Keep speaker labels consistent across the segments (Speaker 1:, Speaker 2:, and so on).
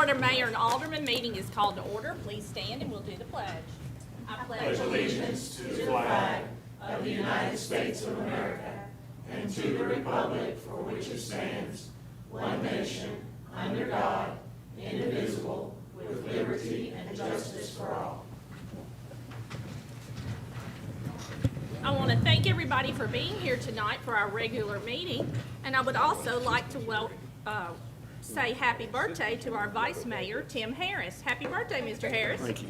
Speaker 1: Board of Mayor and Aldermen meeting is called to order. Please stand and we'll do the pledge. I pledge
Speaker 2: allegiance to the flag of the United States of America and to the republic for which it stands, one nation, under God, indivisible, with liberty and justice for all.
Speaker 1: I want to thank everybody for being here tonight for our regular meeting, and I would also like to say happy birthday to our Vice Mayor, Tim Harris. Happy birthday, Mr. Harris.
Speaker 3: Thank you.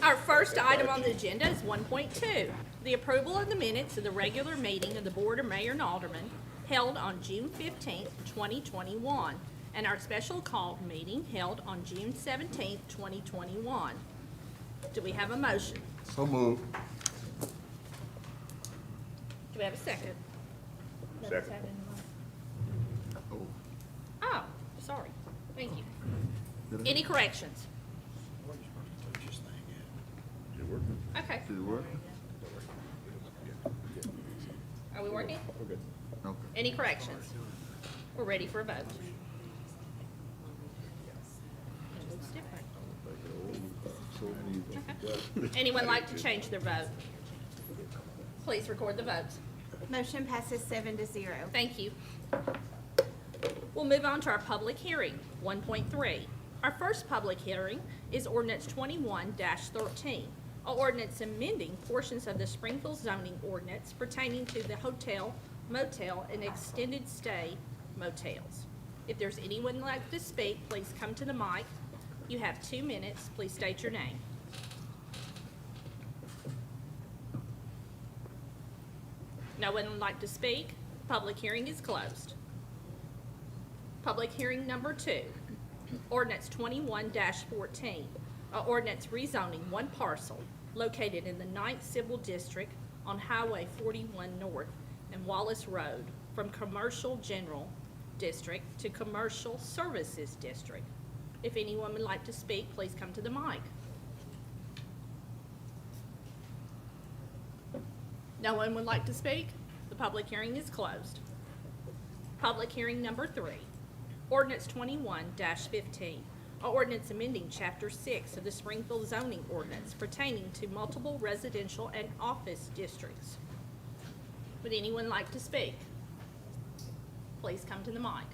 Speaker 3: Our
Speaker 1: first item on the agenda is 1.2, the approval of the minutes of the regular meeting of the Board of Mayor and Aldermen held on June 15th, 2021, and our special called meeting held on June 17th, 2021. Do we have a motion?
Speaker 4: So moved.
Speaker 1: Do we have a second?
Speaker 4: Second.
Speaker 1: Oh, sorry. Thank you. Any corrections? Okay.
Speaker 4: Did it work?
Speaker 1: Are we working?
Speaker 4: Okay.
Speaker 1: Any corrections? We're ready for a vote. It looks different. Okay. Anyone like to change their vote? Please record the votes.
Speaker 5: Motion passes 7-0.
Speaker 1: Thank you. We'll move on to our public hearing, 1.3. Our first public hearing is ordinance 21-13, an ordinance amending portions of the Springfield zoning ordinance pertaining to the hotel, motel, and extended stay motels. If there's anyone like to speak, please come to the mic. You have 2 minutes. Please state your name. No one would like to speak? Public hearing is closed. Public hearing number 2, ordinance 21-14, an ordinance rezoning one parcel located in the 9th Civil District on Highway 41 North and Wallace Road from Commercial General District to Commercial Services District. If anyone would like to speak, please come to the mic. No one would like to speak? The public hearing is closed. Public hearing number 3, ordinance 21-15, an ordinance amending Chapter 6 of the Springfield zoning ordinance pertaining to multiple residential and office districts. Would anyone like to speak? Please come to the mic.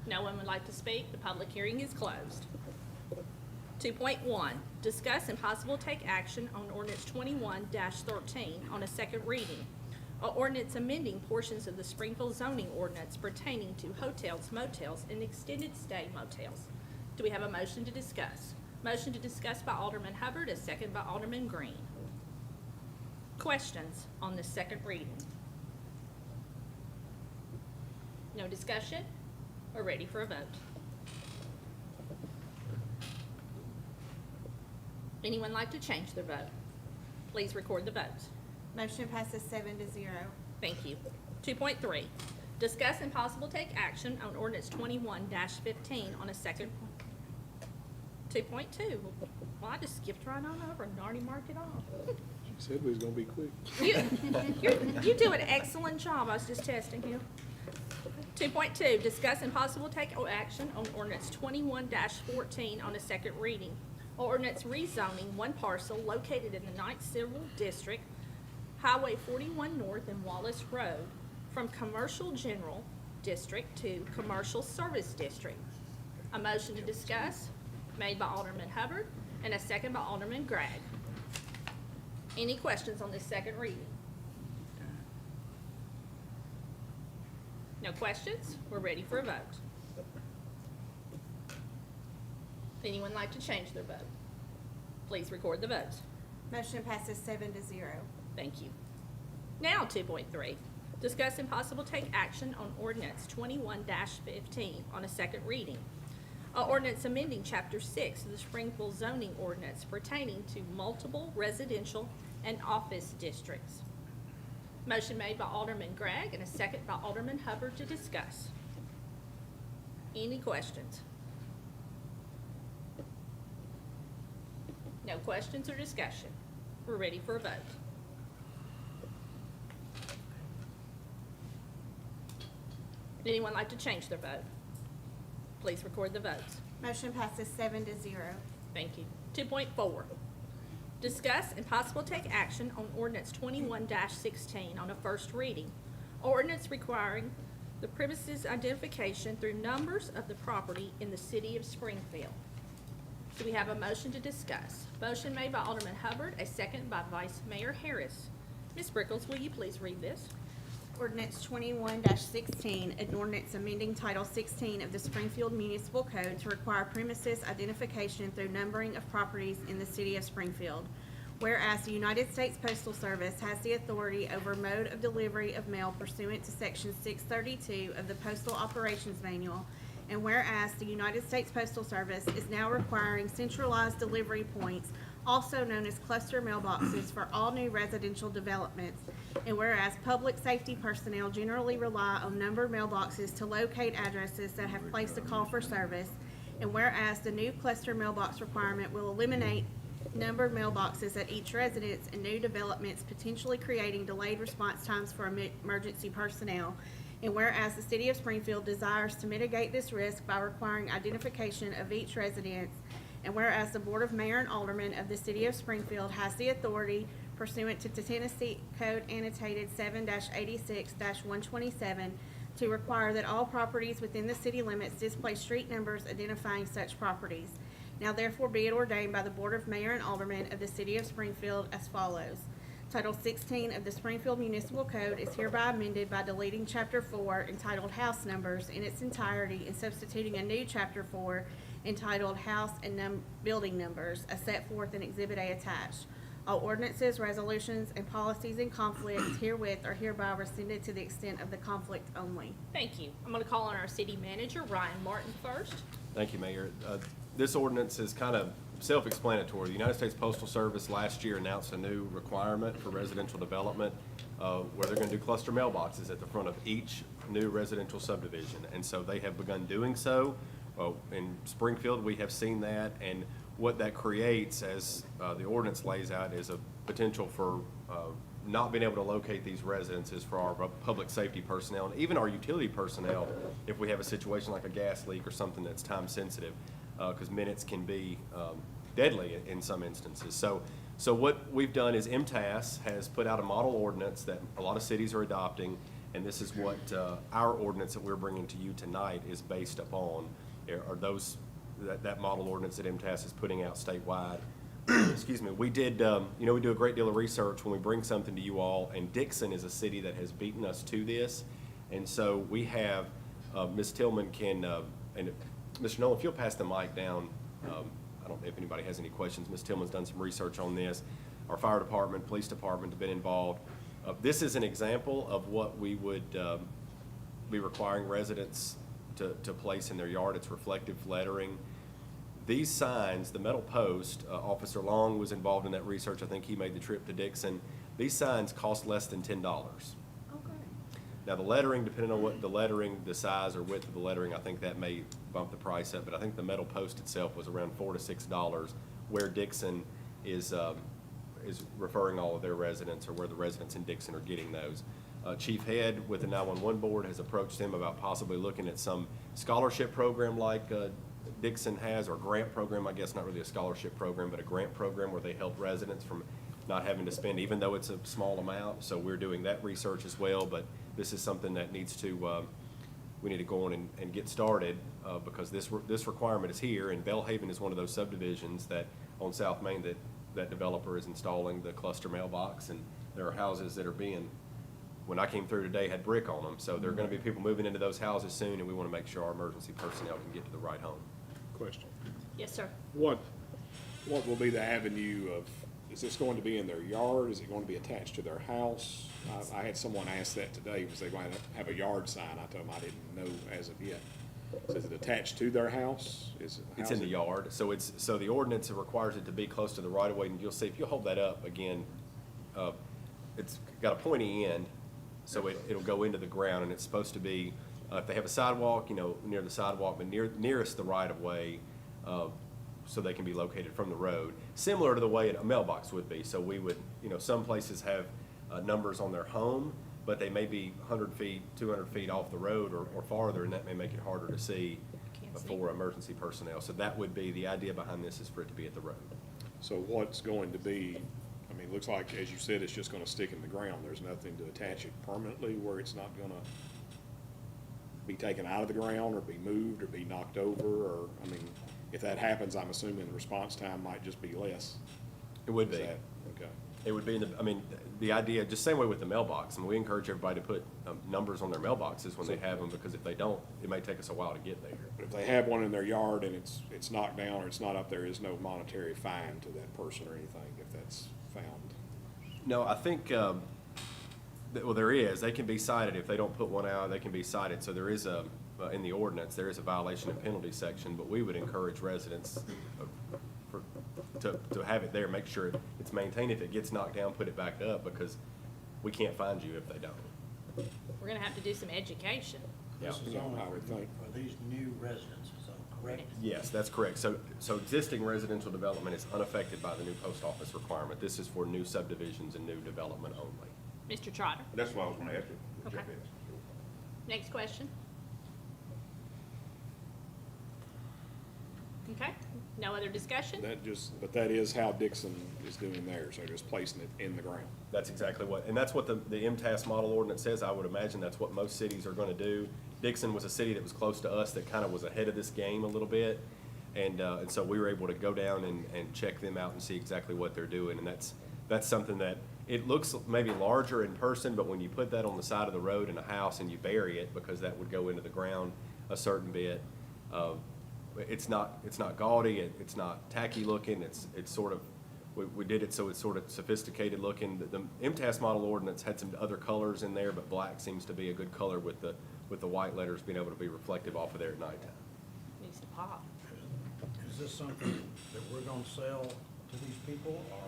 Speaker 1: No one would like to speak? The public hearing is closed. 2.1, discuss and possible take action on ordinance 21-13 on a second reading. An ordinance amending portions of the Springfield zoning ordinance pertaining to hotels, motels, and extended stay motels. Do we have a motion to discuss? Motion to discuss by Alderman Hubbard, a second by Alderman Green. Questions on this second reading? No discussion? We're ready for a vote. Anyone like to change their vote? Please record the votes.
Speaker 5: Motion passes 7-0.
Speaker 1: Thank you. 2.3, discuss and possible take action on ordinance 21-15 on a second. 2.2, well, I just skipped right on over and already marked it off.
Speaker 3: She said we was gonna be quick.
Speaker 1: You do an excellent job. I was just testing you. 2.2, discuss and possible take action on ordinance 21-14 on a second reading. Ordinance rezoning one parcel located in the 9th Civil District, Highway 41 North and Wallace Road, from Commercial General District to Commercial Service District. A motion to discuss made by Alderman Hubbard and a second by Alderman Gregg. Any questions on this second reading? No questions? We're ready for a vote. Anyone like to change their vote? Please record the votes.
Speaker 5: Motion passes 7-0.
Speaker 1: Thank you. Now 2.3, discuss and possible take action on ordinance 21-15 on a second reading. An ordinance amending Chapter 6 of the Springfield zoning ordinance pertaining to multiple residential and office districts. Motion made by Alderman Gregg and a second by Alderman Hubbard to discuss. Any questions? No questions or discussion. We're ready for a vote. Would anyone like to change their vote? Please record the votes.
Speaker 5: Motion passes 7-0.
Speaker 1: Thank you. 2.4, discuss and possible take action on ordinance 21-16 on a first reading. Ordinance requiring the premises identification through numbers of the property in the city of Springfield. Do we have a motion to discuss? Motion made by Alderman Hubbard, a second by Vice Mayor Harris. Ms. Brickles, will you please read this?
Speaker 5: Ordinance 21-16, an ordinance amending Title 16 of the Springfield Municipal Code to require premises identification through numbering of properties in the city of Springfield. Whereas the United States Postal Service has the authority over mode of delivery of mail pursuant to Section 632 of the Postal Operations Manual, and whereas the United States Postal Service is now requiring centralized delivery points, also known as cluster mailboxes, for all new residential developments, and whereas public safety personnel generally rely on numbered mailboxes to locate addresses that have placed a call for service, and whereas the new cluster mailbox requirement will eliminate numbered mailboxes at each residence and new developments, potentially creating delayed response times for emergency personnel, and whereas the city of Springfield desires to mitigate this risk by requiring identification of each residence, and whereas the Board of Mayor and Aldermen of the city of Springfield has the authority pursuant to Tennessee Code Annotated 7-86-127 to require that all properties within the city limits display street numbers identifying such properties. Now therefore be it ordained by the Board of Mayor and Aldermen of the city of Springfield as follows. Title 16 of the Springfield Municipal Code is hereby amended by deleting Chapter 4 entitled House Numbers in its entirety and substituting a new Chapter 4 entitled House and Building Numbers as set forth in Exhibit A attached. All ordinances, resolutions, and policies in conflict herewith are hereby rescinded to the extent of the conflict only.
Speaker 1: Thank you. I'm going to call on our city manager, Ryan Martin, first.
Speaker 6: Thank you, Mayor. This ordinance is kind of self-explanatory. The United States Postal Service last year announced a new requirement for residential development where they're going to do cluster mailboxes at the front of each new residential subdivision. And so they have begun doing so. In Springfield, we have seen that, and what that creates, as the ordinance lays out, is a potential for not being able to locate these residences for our public safety personnel and even our utility personnel if we have a situation like a gas leak or something that's time sensitive, because minutes can be deadly in some instances. So what we've done is MTAS has put out a model ordinance that a lot of cities are adopting, and this is what our ordinance that we're bringing to you tonight is based upon, are those that model ordinance that MTAS is putting out statewide. Excuse me. We did, we do a great deal of research when we bring something to you all, and Dixon is a city that has beaten us to this, and so we have Ms. Tillman can, and Mr. Nolan, if you'll pass the mic down, I don't know if anybody has any questions. Ms. Tillman's done some research on this. Our fire department, police department have been involved. This is an example of what we would be requiring residents to place in their yard. It's reflective lettering. These signs, the metal post, Officer Long was involved in that research. I think he made the trip to Dixon. These signs cost less than $10. Now the lettering, depending on what the lettering, the size or width of the lettering, I think that may bump the price up, but I think the metal post itself was around $4 to $6, where Dixon is referring all of their residents, or where the residents in Dixon are getting those. Chief Head with the 911 board has approached them about possibly looking at some scholarship program like Dixon has, or grant program, I guess not really a scholarship program, but a grant program where they help residents from not having to spend, even though it's a small amount. So we're doing that research as well, but this is something that needs to, we need to go on and get started because this requirement is here, and Bellhaven is one of those subdivisions that on South Main that developer is installing the cluster mailbox, and there are houses that are being, when I came through today, had brick on them. So there are going to be people moving into those houses soon, and we want to make sure our emergency personnel can get to the right home.
Speaker 3: Question.
Speaker 1: Yes, sir.
Speaker 3: What will be the avenue of, is this going to be in their yard? Is it going to be attached to their house? I had someone ask that today, was they going to have a yard sign? I told them I didn't know as of yet. So is it attached to their house?
Speaker 6: It's in the yard. So the ordinance requires it to be close to the right of way, and you'll see, if you hold that up again, it's got a pointy end, so it'll go into the ground, and it's supposed to be, if they have a sidewalk, near the sidewalk, but nearest the right of way, so they can be located from the road, similar to the way a mailbox would be. So we would, some places have numbers on their home, but they may be 100 feet, 200 feet off the road or farther, and that may make it harder to see
Speaker 1: Can't see.
Speaker 6: for emergency personnel. So that would be, the idea behind this is for it to be at the road.
Speaker 3: So what's going to be, I mean, it looks like, as you said, it's just gonna stick in the ground. There's nothing to attach it permanently where it's not gonna be taken out of the ground or be moved or be knocked over, or, I mean, if that happens, I'm assuming the response time might just be less.
Speaker 6: It would
Speaker 3: Is
Speaker 6: be.
Speaker 3: that- Okay.
Speaker 6: It would be in the, I mean, the idea, just same way with the mailbox, and we encourage everybody to put numbers on their mailboxes when they have them, because if they don't, it may take us a while to get there.
Speaker 3: But if they have one in their yard and it's knocked down or it's not up there, is no monetary fine to that person or anything if that's found?
Speaker 6: No, I think, well, there is. They can be cited. If they don't put one out, they can be cited. So there is a, in the ordinance, there is a violation and penalty section, but we would encourage residents to have it there, make sure it's maintained. If it gets knocked down, put it back up, because we can't find you if they don't.
Speaker 1: We're gonna have to do some education.
Speaker 6: Yeah.
Speaker 7: This is
Speaker 3: Yeah,
Speaker 7: only
Speaker 3: I would think.
Speaker 7: for these new residents, is that correct?
Speaker 6: Yes, that's correct. So existing residential development is unaffected by the new post office requirement. This is for new subdivisions and new development only.
Speaker 1: Mr. Trotter,
Speaker 4: That's what I was gonna ask you.
Speaker 1: Okay. next question. Okay, no other discussion?
Speaker 3: But that is how Dixon is doing theirs, they're just placing it in the ground.
Speaker 6: That's exactly what, and that's what the MTS model ordinance says. I would imagine that's what most cities are gonna do. Dixon was a city that was close to us that kind of was ahead of this game a little bit. And so we were able to go down and check them out and see exactly what they're doing. And that's something that, it looks maybe larger in person, but when you put that on the side of the road in a house and you bury it, because that would go into the ground a certain bit, it's not gaudy, it's not tacky looking, it's sort of, we did it so it's sort of sophisticated looking. The MTS model ordinance had some other colors in there, but black seems to be a good color with the white letters being able to be reflective off of there at nighttime.
Speaker 1: Needs to pop.
Speaker 7: Is this something that we're gonna sell to these people, or?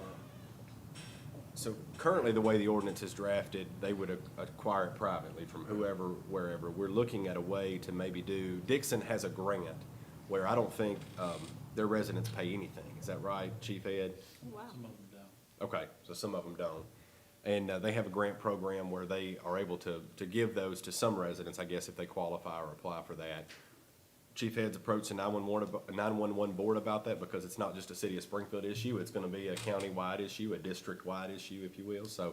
Speaker 6: So currently, the way the ordinance is drafted, they would acquire it privately from whoever, wherever. We're looking at a way to maybe do, Dixon has a grant where I don't think their residents pay anything. Is that right, Chief Ed?
Speaker 1: Wow.
Speaker 6: Okay, so some of them don't. And they have a grant program where they are able to give those to some residents, I guess, if they qualify or apply for that. Chief Ed's approached the 911 board about that, because it's not just a city of Springfield issue, it's gonna be a county-wide issue, a district-wide issue, if you will. So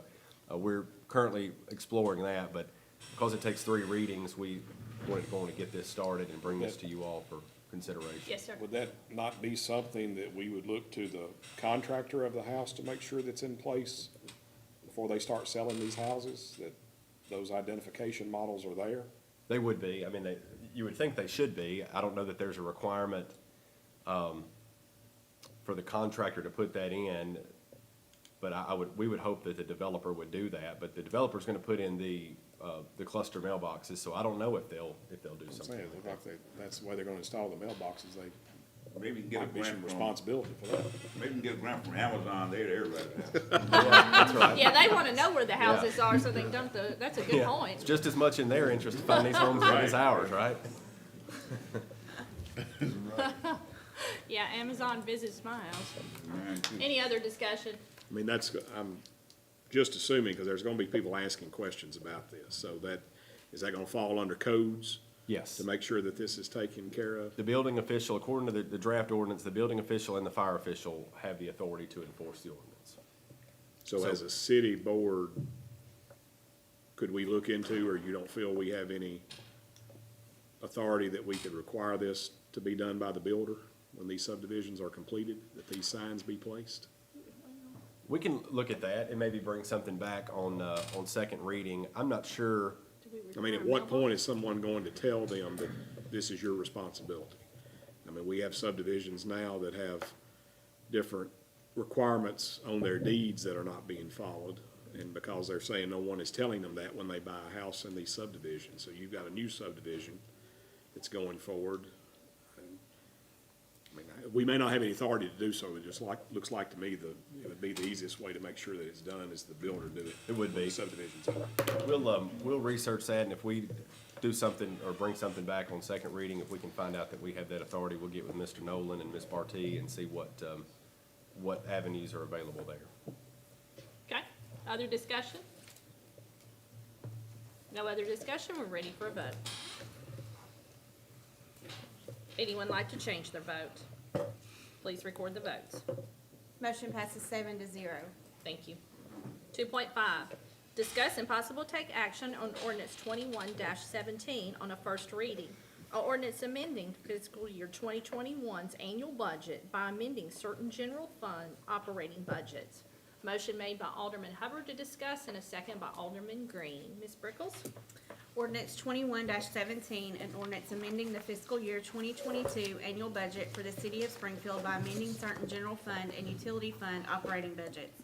Speaker 6: we're currently exploring that, but because it takes 3 readings, we wanted to get this started and bring this to you all for consideration.
Speaker 1: Yes, sir.
Speaker 3: Would that not be something that we would look to the contractor of the house to make sure that's in place before they start selling these houses, that those identification models are there?
Speaker 6: They would be. I mean, you would think they should be. I don't know that there's a requirement for the contractor to put that in, but we would hope that the developer would do that. But the developer's gonna put in the cluster mailboxes, so I don't know if they'll do
Speaker 3: I'm
Speaker 6: something.
Speaker 3: saying, it look like that's the way they're gonna install the mailboxes, they
Speaker 4: Maybe we can get a
Speaker 3: might be some
Speaker 4: grant from,
Speaker 3: responsibility for that.
Speaker 4: maybe we can get a grant from Amazon, they're everybody.
Speaker 6: That's right.
Speaker 1: Yeah, they wanna know where the houses are, so they can dump that's a good
Speaker 6: Yeah.
Speaker 1: point.
Speaker 6: It's just as much in their interest to find these homes as ours, right?
Speaker 1: Yeah, Amazon visits my house.
Speaker 4: Right.
Speaker 1: Any other discussion?
Speaker 3: I mean, I'm just assuming, because there's gonna be people asking questions about this, so is that gonna fall under codes
Speaker 6: Yes.
Speaker 3: to make sure that this is taken care of?
Speaker 6: The building official, according to the draft ordinance, the building official and the fire official have the authority to enforce the ordinance.
Speaker 3: So as a city board, could we look into, or you don't feel we have any authority that we could require this to be done by the builder when these subdivisions are completed, that these signs be placed?
Speaker 6: We can look at that and maybe bring something back on second reading. I'm not sure.
Speaker 3: I mean, at what point is someone going to tell them that this is your responsibility? I mean, we have subdivisions now that have different requirements on their deeds that are not being followed. And because they're saying no one is telling them that when they buy a house in these subdivisions. So you've got a new subdivision that's going forward. I mean, we may not have any authority to do so, it just looks like to me it would be the easiest way to make sure that it's done is the builder do it.
Speaker 6: It would be.
Speaker 3: The subdivisions are.
Speaker 6: We'll research that, and if we do something or bring something back on second reading, if we can find out that we have that authority, we'll get with Mr. Nolan and Ms. Barty and see what avenues are available there.
Speaker 1: Okay, other discussion? No other discussion, we're ready for a vote. Anyone like to change their vote? Please record the votes.
Speaker 5: Motion passes 7-0.
Speaker 1: Thank you. 2.5, discuss and possible take action on ordinance 21-17 on a first reading. An ordinance amending fiscal year 2021's annual budget by amending certain general fund operating budgets. Motion made by Alderman Hubbard to discuss and a second by Alderman Green. Ms. Brickles?
Speaker 5: Ordinance 21-17, an ordinance amending the fiscal year 2022 annual budget for the city of Springfield by amending certain general fund and utility fund operating budgets.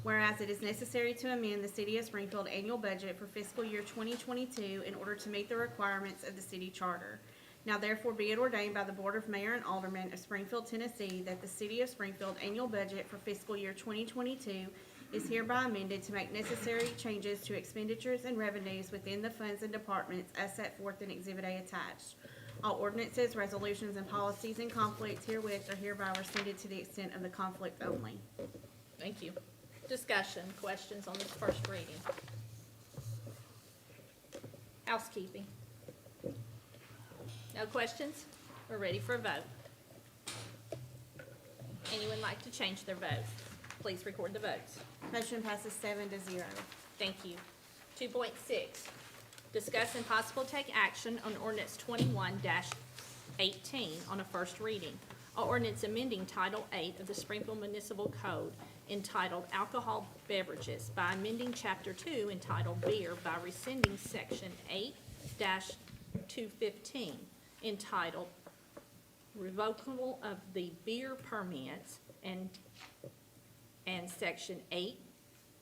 Speaker 5: Whereas it is necessary to amend the city of Springfield annual budget for fiscal year 2022 in order to meet the requirements of the city charter. Now therefore be it ordained by the Board of Mayor and Aldermen of Springfield, Tennessee, that the city of Springfield annual budget for fiscal year 2022 is hereby amended to make necessary changes to expenditures and revenues within the funds and departments as set forth in Exhibit A attached. All ordinances, resolutions, and policies in conflict herewith are hereby rescinded to the extent of the conflict only.
Speaker 1: Thank you. Discussion, questions on this first reading? Housekeeping. No questions? We're ready for a vote. Anyone like to change their vote? Please record the votes.
Speaker 5: Motion passes 7-0.
Speaker 1: Thank you. 2.6, discuss and possible take action on ordinance 21-18 on a first reading. An ordinance amending Title 8 of the Springfield Municipal Code entitled Alcohol Beverages by amending Chapter 2 entitled Beer by rescinding Section 8-215 entitled Revocable of the Beer Permits and Section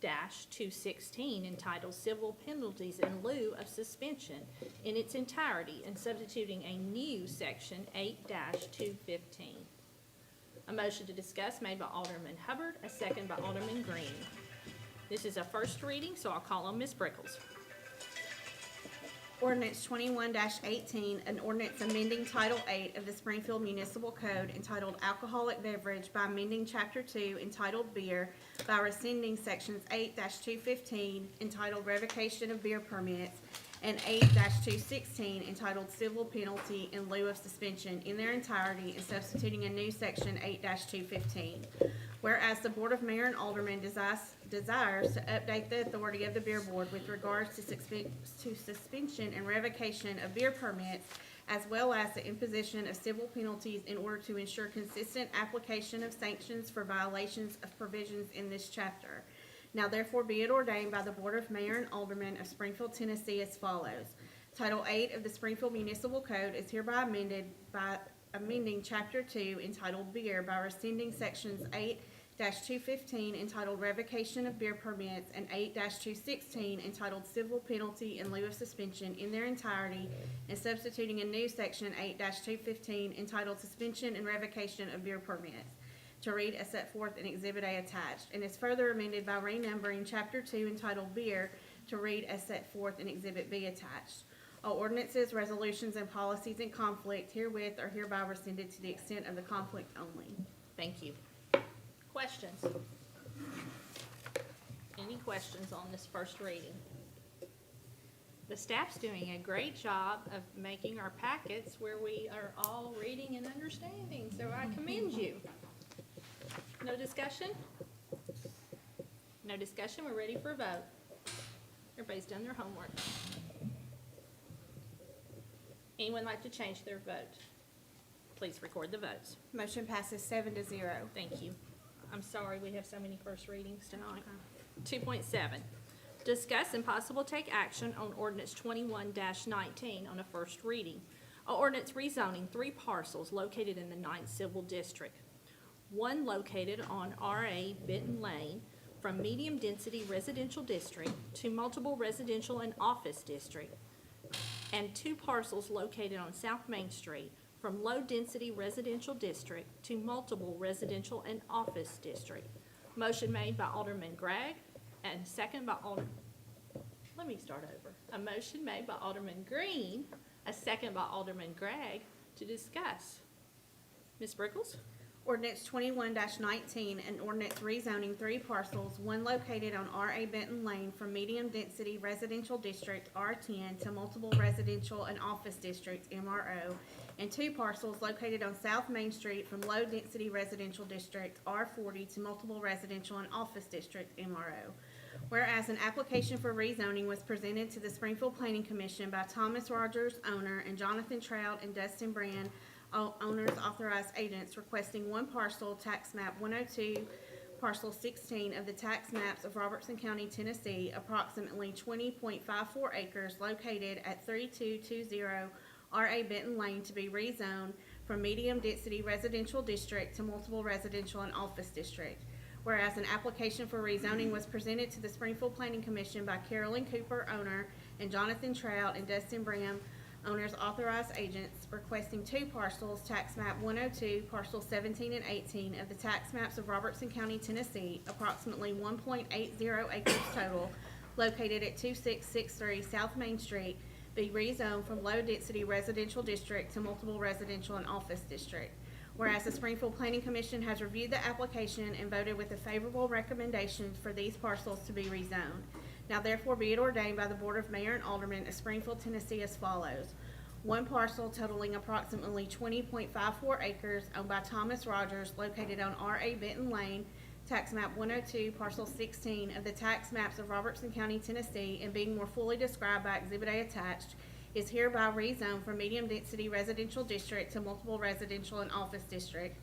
Speaker 1: 8-216 entitled Civil Penalties in lieu of suspension in its entirety and substituting a new Section 8-215. A motion to discuss made by Alderman Hubbard, a second by Alderman Green. This is a first reading, so I'll call on Ms. Brickles.
Speaker 5: Ordinance 21-18, an ordinance amending Title 8 of the Springfield Municipal Code entitled Alcoholic Beverage by amending Chapter 2 entitled Beer by rescinding Sections 8-215 entitled Revocation of Beer Permits and 8-216 entitled Civil Penalty in lieu of suspension in their entirety and substituting a new Section 8-215. Whereas the Board of Mayor and Aldermen desires to update the authority of the Beer Board with regards to suspension and revocation of beer permits, as well as the imposition of civil penalties in order to ensure consistent application of sanctions for violations of provisions in this chapter. Now therefore be it ordained by the Board of Mayor and Aldermen of Springfield, Tennessee as follows. Title 8 of the Springfield Municipal Code is hereby amended by amending Chapter 2 entitled Beer by rescinding Sections 8-215 entitled Revocation of Beer Permits and 8-216 entitled Civil Penalty in lieu of suspension in their entirety and substituting a new Section 8-215 entitled Suspension and Revocation of Beer Permits to read as set forth in Exhibit A attached, and is further amended by renumbering Chapter 2 entitled Beer to read as set forth in Exhibit B attached. All ordinances, resolutions, and policies in conflict herewith are hereby rescinded to the extent of the conflict only.
Speaker 1: Thank you. Questions? Any questions on this first reading? The staff's doing a great job of making our packets where we are all reading and understanding, so I commend you. No discussion? No discussion, we're ready for a vote. Everybody's done their homework. Anyone like to change their vote? Please record the votes.
Speaker 5: Motion passes 7-0.
Speaker 1: Thank you. I'm sorry we have so many first readings tonight. 2.7, discuss and possible take action on ordinance 21-19 on a first reading. An ordinance rezoning 3 parcels located in the 9th Civil District. One located on R.A. Benton Lane from medium-density residential district to multiple residential and office district, and 2 parcels located on South Main Street from low-density residential district to multiple residential and office district. Motion made by Alderman Gregg and second by let me start over. A motion made by Alderman Green, a second by Alderman Gregg to discuss. Ms. Brickles?
Speaker 5: Ordinance 21-19, an ordinance rezoning 3 parcels, one located on R.A. Benton Lane from medium-density residential district R10 to multiple residential and office district MRO, and 2 parcels located on South Main Street from low-density residential district R40 to multiple residential and office district MRO. Whereas an application for rezoning was presented to the Springfield Planning Commission by Thomas Rogers, owner, and Jonathan Trout and Dustin Brand, owners authorized agents, requesting 1 parcel, tax map 102, parcel 16 of the tax maps of Robertson County, Tennessee, approximately 20.54 acres located at 3220 R.A. Benton Lane to be rezoned from medium-density residential district to multiple residential and office district. Whereas an application for rezoning was presented to the Springfield Planning Commission by Carolyn Cooper, owner, and Jonathan Trout and Dustin Bram, owners authorized agents, requesting 2 parcels, tax map 102, parcel 17 and 18 of the tax maps of Robertson County, Tennessee, approximately 1.80 acres total, located at 2663 South Main Street, be rezoned from low-density residential district to multiple residential and office district. Whereas the Springfield Planning Commission has reviewed the application and voted with a favorable recommendation for these parcels to be rezoned. Now therefore be it ordained by the Board of Mayor and Aldermen of Springfield, Tennessee as follows. 1 parcel totaling approximately 20.54 acres owned by Thomas Rogers, located on R.A. Benton Lane, tax map 102, parcel 16 of the tax maps of Robertson County, Tennessee, and being more fully described by Exhibit A attached, is hereby rezoned from medium-density residential district to multiple residential and office district.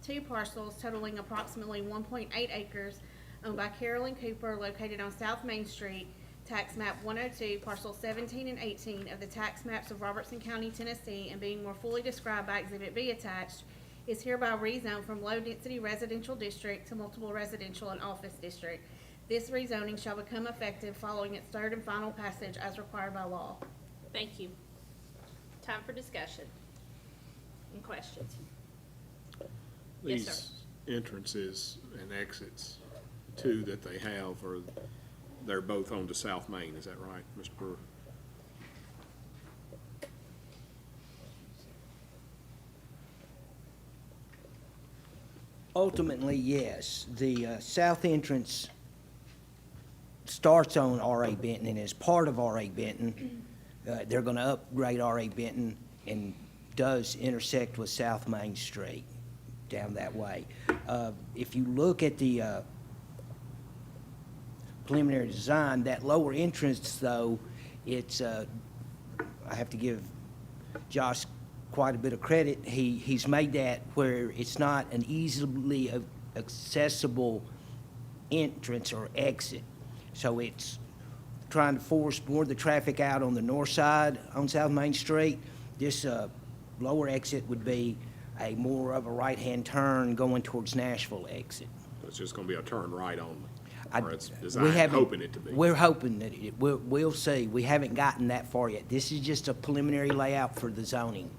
Speaker 5: 2 parcels totaling approximately 1.8 acres owned by Carolyn Cooper, located on South Main Street, tax map 102, parcel 17 and 18 of the tax maps of Robertson County, Tennessee, and being more fully described by Exhibit B attached, is hereby rezoned from low-density residential district to multiple residential and office district. This rezoning shall become effective following its 3rd and final passage as required by law.
Speaker 1: Thank you. Time for discussion and questions. Yes, sir.
Speaker 3: These entrances and exits, 2 that they have, they're both onto South Main, is that right, Mr. Brewer?
Speaker 8: Ultimately, yes. The south entrance starts on R.A. Benton and is part of R.A. Benton. They're going to upgrade R.A. Benton and does intersect with South Main Street down that way. If you look at the preliminary design, that lower entrance, though, it's, I have to give Josh quite a bit of credit. He's made that where it's not an easily accessible entrance or exit. So it's trying to force more of the traffic out on the north side on South Main Street. This lower exit would be a more of a right-hand turn going towards Nashville exit.
Speaker 3: It's just gonna be a turn right only,
Speaker 8: I-
Speaker 3: or it's
Speaker 8: we
Speaker 3: designed,
Speaker 8: haven't-
Speaker 3: hoping it to be.
Speaker 8: We're hoping that we'll see. We haven't gotten that far yet. This is just a preliminary layout for the zoning,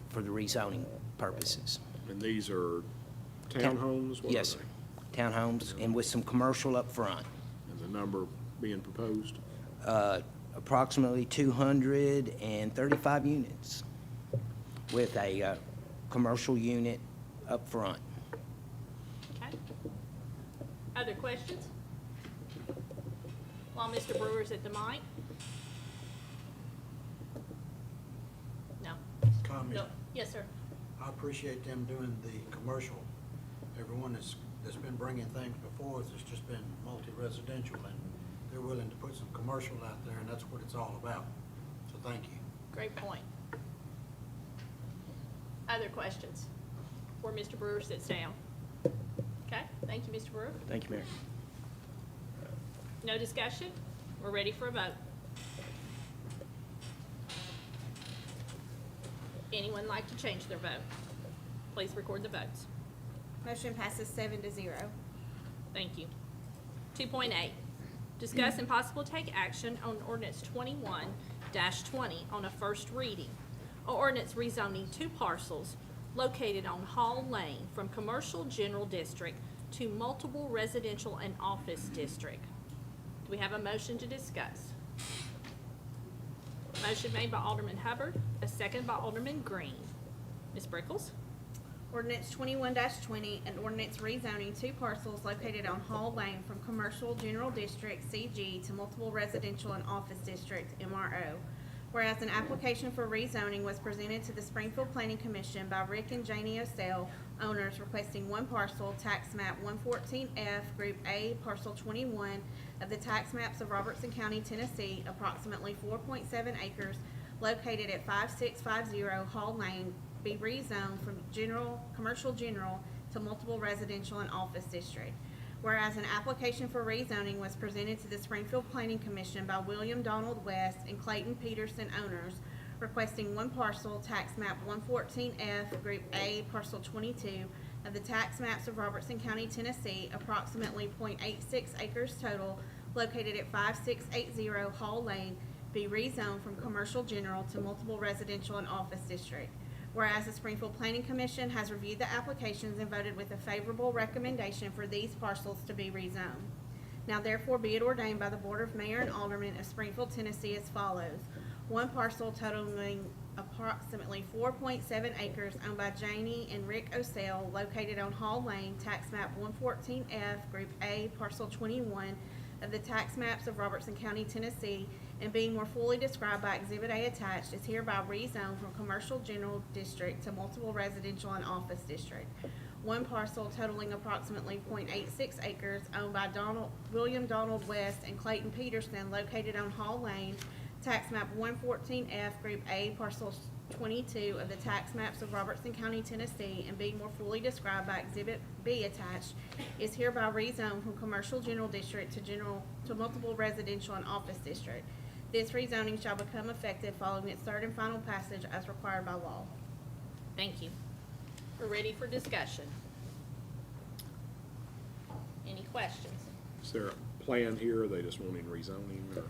Speaker 8: for the rezoning purposes.
Speaker 3: And these are townhomes? What are
Speaker 8: Yes, sir.
Speaker 3: they?
Speaker 8: Townhomes, and with some commercial up front.
Speaker 3: And the number being proposed?
Speaker 8: Approximately 235 units with a commercial unit up front.
Speaker 1: Okay. Other questions? While Mr. Brewer's at the mic? No.
Speaker 7: Comment.
Speaker 1: No. Yes, sir.
Speaker 7: I appreciate them doing the commercial. Everyone that's been bringing things before us has just been multi-residential, and they're willing to put some commercial out there, and that's what it's all about. So thank you.
Speaker 1: Great point. Other questions? Where Mr. Brewer sits down. Okay, thank you, Mr. Brewer.
Speaker 8: Thank you, Mayor.
Speaker 1: No discussion? We're ready for a vote. Anyone like to change their vote? Please record the votes.
Speaker 5: Motion passes 7-0.
Speaker 1: Thank you. 2.8, discuss and possible take action on ordinance 21-20 on a first reading. Or ordinance rezoning 2 parcels located on Hall Lane from commercial general district to multiple residential and office district. Do we have a motion to discuss? Motion made by Alderman Hubbard, a second by Alderman Green. Ms. Brickles?
Speaker 5: Ordinance 21-20, an ordinance rezoning two parcels located on Hall Lane from Commercial General District, CG, to Multiple Residential and Office District, MRO. Whereas an application for rezoning was presented to the Springfield Planning Commission by Rick and Janie Osell, owners, requesting one parcel, tax map 114F, Group A, parcel 21 of the tax maps of Robertson County, Tennessee, approximately 4.7 acres, located at 5650 Hall Lane, be rezoned from commercial general to multiple residential and office district. Whereas an application for rezoning was presented to the Springfield Planning Commission by William Donald West and Clayton Peterson, owners, requesting one parcel, tax map 114F, Group A, parcel 22 of the tax maps of Robertson County, Tennessee, approximately 0.86 acres total, located at 5680 Hall Lane, be rezoned from commercial general to multiple residential and office district. Whereas the Springfield Planning Commission has reviewed the applications and voted with a favorable recommendation for these parcels to be rezoned. Now therefore be it ordained by the Board of Mayor and Aldermen of Springfield, Tennessee as follows. One parcel totaling approximately 4.7 acres owned by Janie and Rick Osell, located on Hall Lane, tax map 114F, Group A, parcel 21 of the tax maps of Robertson County, Tennessee, and being more fully described by Exhibit A attached, is hereby rezoned from Commercial General District to Multiple Residential and Office District. One parcel totaling approximately 0.86 acres owned by William Donald West and Clayton Peterson, located on Hall Lane, tax map 114F, Group A, parcel 22 of the tax maps of Robertson County, Tennessee, and being more fully described by Exhibit B attached, is hereby rezoned from Commercial General District to Multiple Residential and Office District. This rezoning shall become effective following its third and final passage as required by law.
Speaker 1: Thank you. We're ready for discussion. Any questions?
Speaker 3: Is there a plan here? Are they just wanting rezoning or?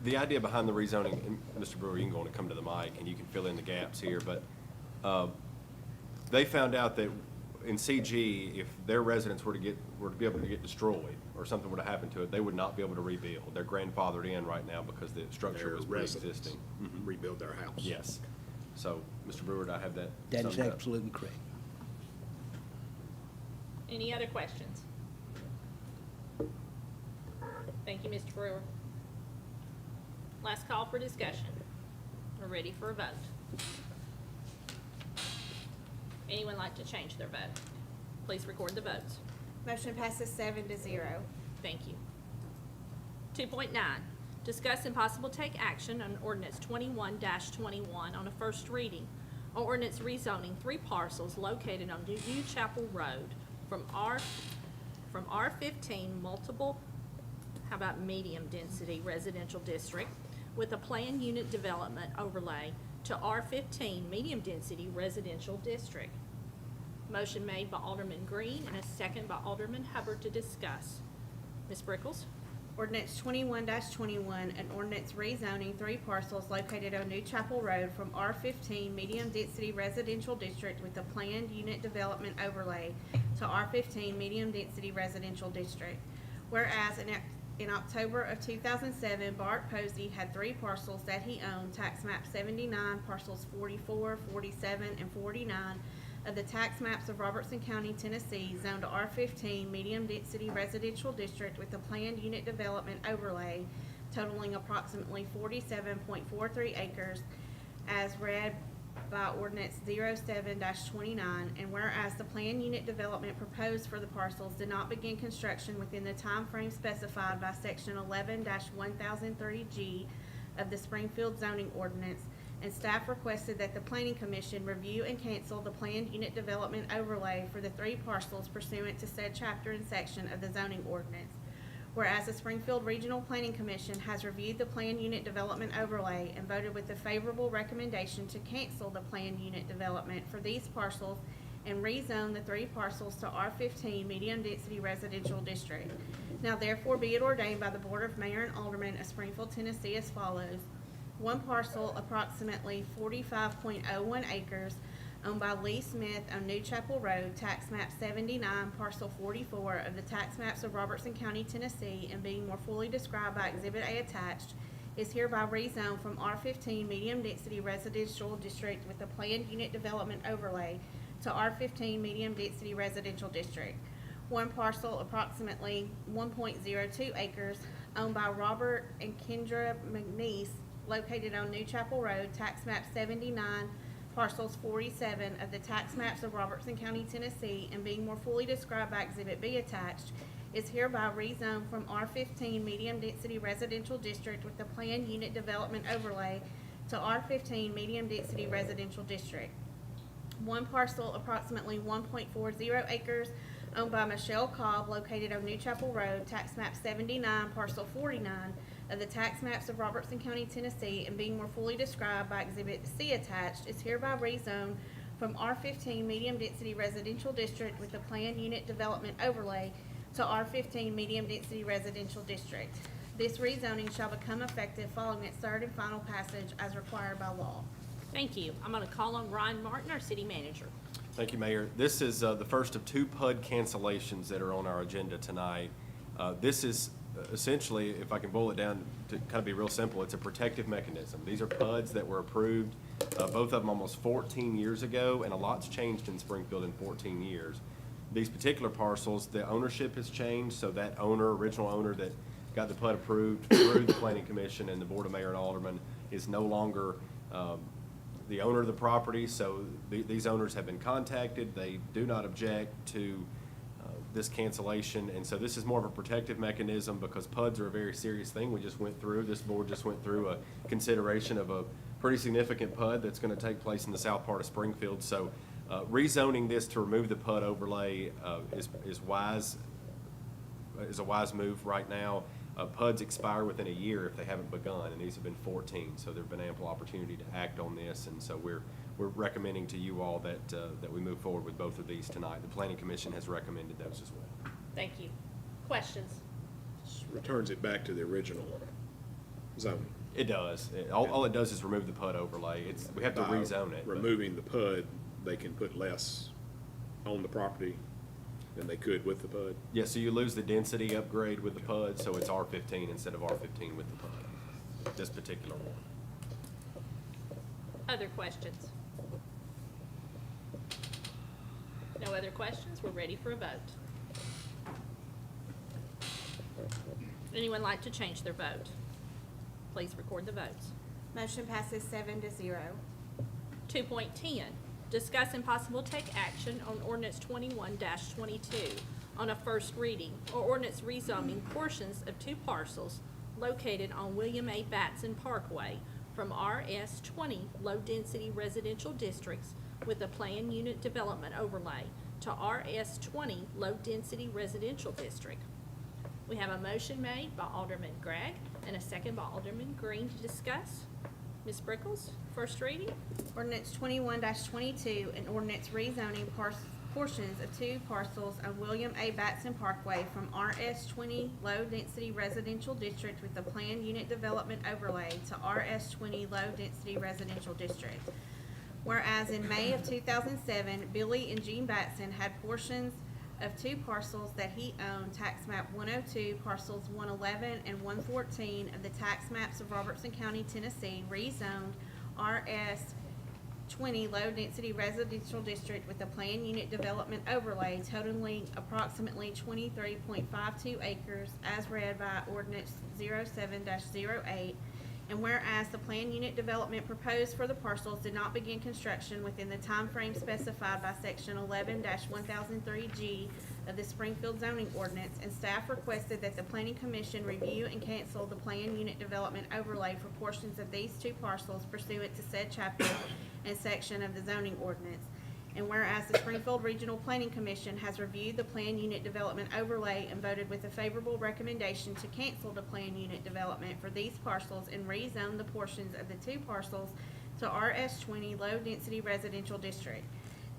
Speaker 6: The idea behind the rezoning, and Mr. Brewer, you can go on and come to the mic and you can fill in the gaps here, but they found out that in CG, if their residents were to be able to get destroyed or something were to happen to it, they would not be able to rebuild. They're grandfathered in right now because the structure
Speaker 3: Their
Speaker 6: was
Speaker 3: residents
Speaker 6: pre-existing.
Speaker 3: rebuild their house?
Speaker 6: Yes. So, Mr. Brewer, do I have that
Speaker 8: That is
Speaker 6: summed up?
Speaker 8: absolutely correct.
Speaker 1: Any other questions? Thank you, Mr. Brewer. Last call for discussion. We're ready for a vote. Anyone like to change their vote? Please record the votes.
Speaker 5: Motion passes 7-0.
Speaker 1: Thank you. 2.9, discuss and possible take action on ordinance 21-21 on a first reading. On ordinance rezoning 3 parcels located on New Chapel Road from R15 multiple, how about medium density residential district with a planned unit development overlay to R15 medium density residential district. Motion made by Alderman Green and a second by Alderman Hubbard to discuss. Ms. Brickles?
Speaker 5: Ordinance 21-21, an ordinance rezoning 3 parcels located on New Chapel Road from R15 medium density residential district with a planned unit development overlay to R15 medium density residential district. Whereas in October of 2007, Bart Posey had 3 parcels that he owned, tax map 79, parcels 44, 47, and 49 of the tax maps of Robertson County, Tennessee, zoned to R15 medium density residential district with a planned unit development overlay totaling approximately 47.43 acres as read by ordinance 07-29, and whereas the planned unit development proposed for the parcels did not begin construction within the time frame specified by section 11-1030G of the Springfield zoning ordinance, and staff requested that the Planning Commission review and cancel the planned unit development overlay for the 3 parcels pursuant to said chapter and section of the zoning ordinance. Whereas the Springfield Regional Planning Commission has reviewed the planned unit development overlay and voted with a favorable recommendation to cancel the planned unit development for these parcels and rezone the 3 parcels to R15 medium density residential district. Now therefore be it ordained by the Board of Mayor and Aldermen of Springfield, Tennessee as follows. One parcel, approximately 45.01 acres, owned by Lee Smith on New Chapel Road, tax map 79, parcel 44 of the tax maps of Robertson County, Tennessee, and being more fully described by Exhibit A attached, is hereby rezoned from R15 medium density residential district with a planned unit development overlay to R15 Medium Density Residential District. One parcel approximately 1.02 acres owned by Robert and Kendra McNeese located on New Chapel Road, tax map 79, parcels 47 of the tax maps of Robertson County, Tennessee, and being more fully described by Exhibit B attached, is hereby rezoned from R15 Medium Density Residential District with the planned unit development overlay to R15 Medium Density Residential District. One parcel approximately 1.40 acres owned by Michelle Cobb located on New Chapel Road, tax map 79, parcel 49 of the tax maps of Robertson County, Tennessee, and being more fully described by Exhibit C attached, is hereby rezoned from R15 Medium Density Residential District with the planned unit development overlay to R15 Medium Density Residential District. This rezoning shall become effective following its third and final passage as required by law.
Speaker 1: Thank you. I'm gonna call on Ryan Martin, our city manager.
Speaker 6: Thank you, Mayor. This is the first of two PUD cancellations that are on our agenda tonight. This is essentially, if I can boil it down to kind of be real simple, it's a protective mechanism. These are PUDs that were approved, both of them almost 14 years ago, and a lot's changed in Springfield in 14 years. These particular parcels, the ownership has changed, so that owner, original owner that got the PUD approved through the Planning Commission and the Board of Mayor and Aldermen is no longer the owner of the property, so these owners have been contacted. They do not object to this cancellation, and so this is more of a protective mechanism because PUDs are a very serious thing. This board just went through a consideration of a pretty significant PUD that's going to take place in the south part of Springfield. So rezoning this to remove the PUD overlay is a wise move right now. PUDs expire within a year if they haven't begun, and these have been 14, so there's been ample opportunity to act on this, and so we're recommending to you all that that we move forward with both of these tonight. The Planning Commission has recommended those as well.
Speaker 1: Thank you. Questions?
Speaker 3: Just returns it back to the original zoning.
Speaker 6: It does. All it does is remove the PUD overlay. We have to
Speaker 3: By
Speaker 6: rezone it. but-
Speaker 3: Removing the PUD, they can put less on the property than they could with the PUD.
Speaker 6: Yeah, so you lose the density upgrade with the PUD, so it's R15 instead of R15 with the PUD, this particular one.
Speaker 1: Other questions? No other questions? We're ready for a vote. Anyone like to change their vote? Please record the votes.
Speaker 5: Motion passes 7-0.
Speaker 1: 2.10, discuss and possible take action on ordinance 21-22 on a first reading, or ordinance rezoning portions of two parcels located on William A. Batson Parkway from RS20 low-density residential districts with a planned unit development overlay to RS20 low-density residential district. We have a motion made by Alderman Gregg and a second by Alderman Green to discuss. Ms. Brickles, first reading.
Speaker 5: Ordinance 21-22, an ordinance rezoning portions of two parcels on William A. Batson Parkway from RS20 low-density residential district with a planned unit development overlay to RS20 low-density residential district. Whereas in May of 2007, Billy and Jean Batson had portions of two parcels that he owned, tax map 102, parcels 111 and 114 of the tax maps of Robertson County, Tennessee, rezoned RS20 low-density residential district with a planned unit development overlay totaling approximately 23.52 acres as read by ordinance 07-08. And whereas the planned unit development proposed for the parcels did not begin construction within the time frame specified by section 11-1003G of the Springfield zoning ordinance, and staff requested that the Planning Commission review and cancel the planned unit development overlay for portions of these two parcels pursuant to said chapter and section of the zoning ordinance. And whereas the Springfield Regional Planning Commission has reviewed the planned unit development overlay and voted with a favorable recommendation to cancel the planned unit development for these parcels and rezone the portions of the two parcels to RS20 low-density residential district.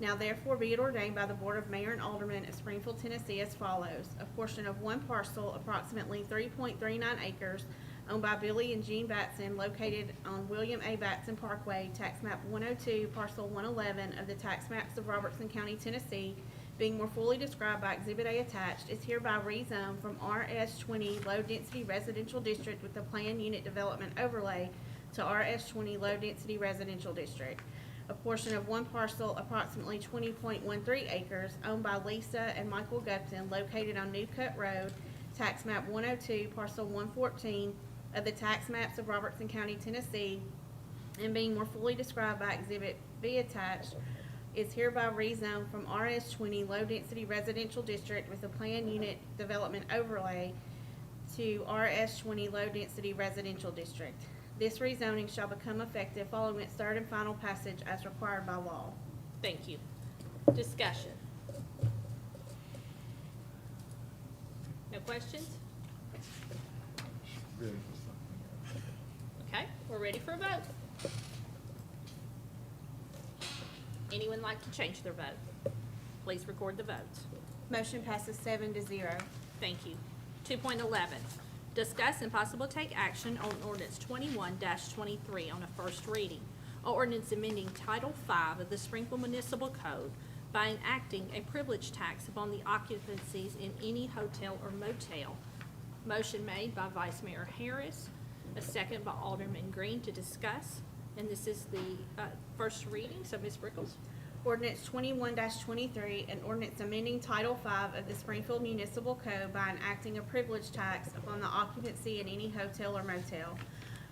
Speaker 5: Now therefore be it ordained by the Board of Mayor and Aldermen of Springfield, Tennessee as follows. A portion of one parcel, approximately 3.39 acres, owned by Billy and Jean Batson, located on William A. Batson Parkway, tax map 102, parcel 111 of the tax maps of Robertson County, Tennessee, being more fully described by Exhibit A attached, is hereby rezoned from RS20 low-density residential district with the planned unit development overlay to RS20 low-density residential district. a portion of one parcel approximately 20.13 acres owned by Lisa and Michael Gupton located on New Cut Road, tax map 102, parcel 114 of the tax maps of Robertson County, Tennessee, and being more fully described by Exhibit B attached, is hereby rezoned from RS 20 Low Density Residential District with a Planned Unit Development Overlay to RS 20 Low Density Residential District. This rezoning shall become effective following its third and final passage as required by law.
Speaker 1: Thank you. Discussion. No questions? Okay, we're ready for a vote. Anyone like to change their vote? Please record the votes.
Speaker 5: Motion passes 7-0.
Speaker 1: Thank you. 2.11, discuss and possible take action on ordinance 21-23 on a first reading. An ordinance amending Title V of the Springfield Municipal Code by enacting a privilege tax upon the occupancies in any hotel or motel. Motion made by Vice Mayor Harris, a second by Alderman Green to discuss. And this is the first reading, so Ms. Brickles.
Speaker 5: Ordinance 21-23, an ordinance amending Title V of the Springfield Municipal Code by enacting a privilege tax upon the occupancy in any hotel or motel.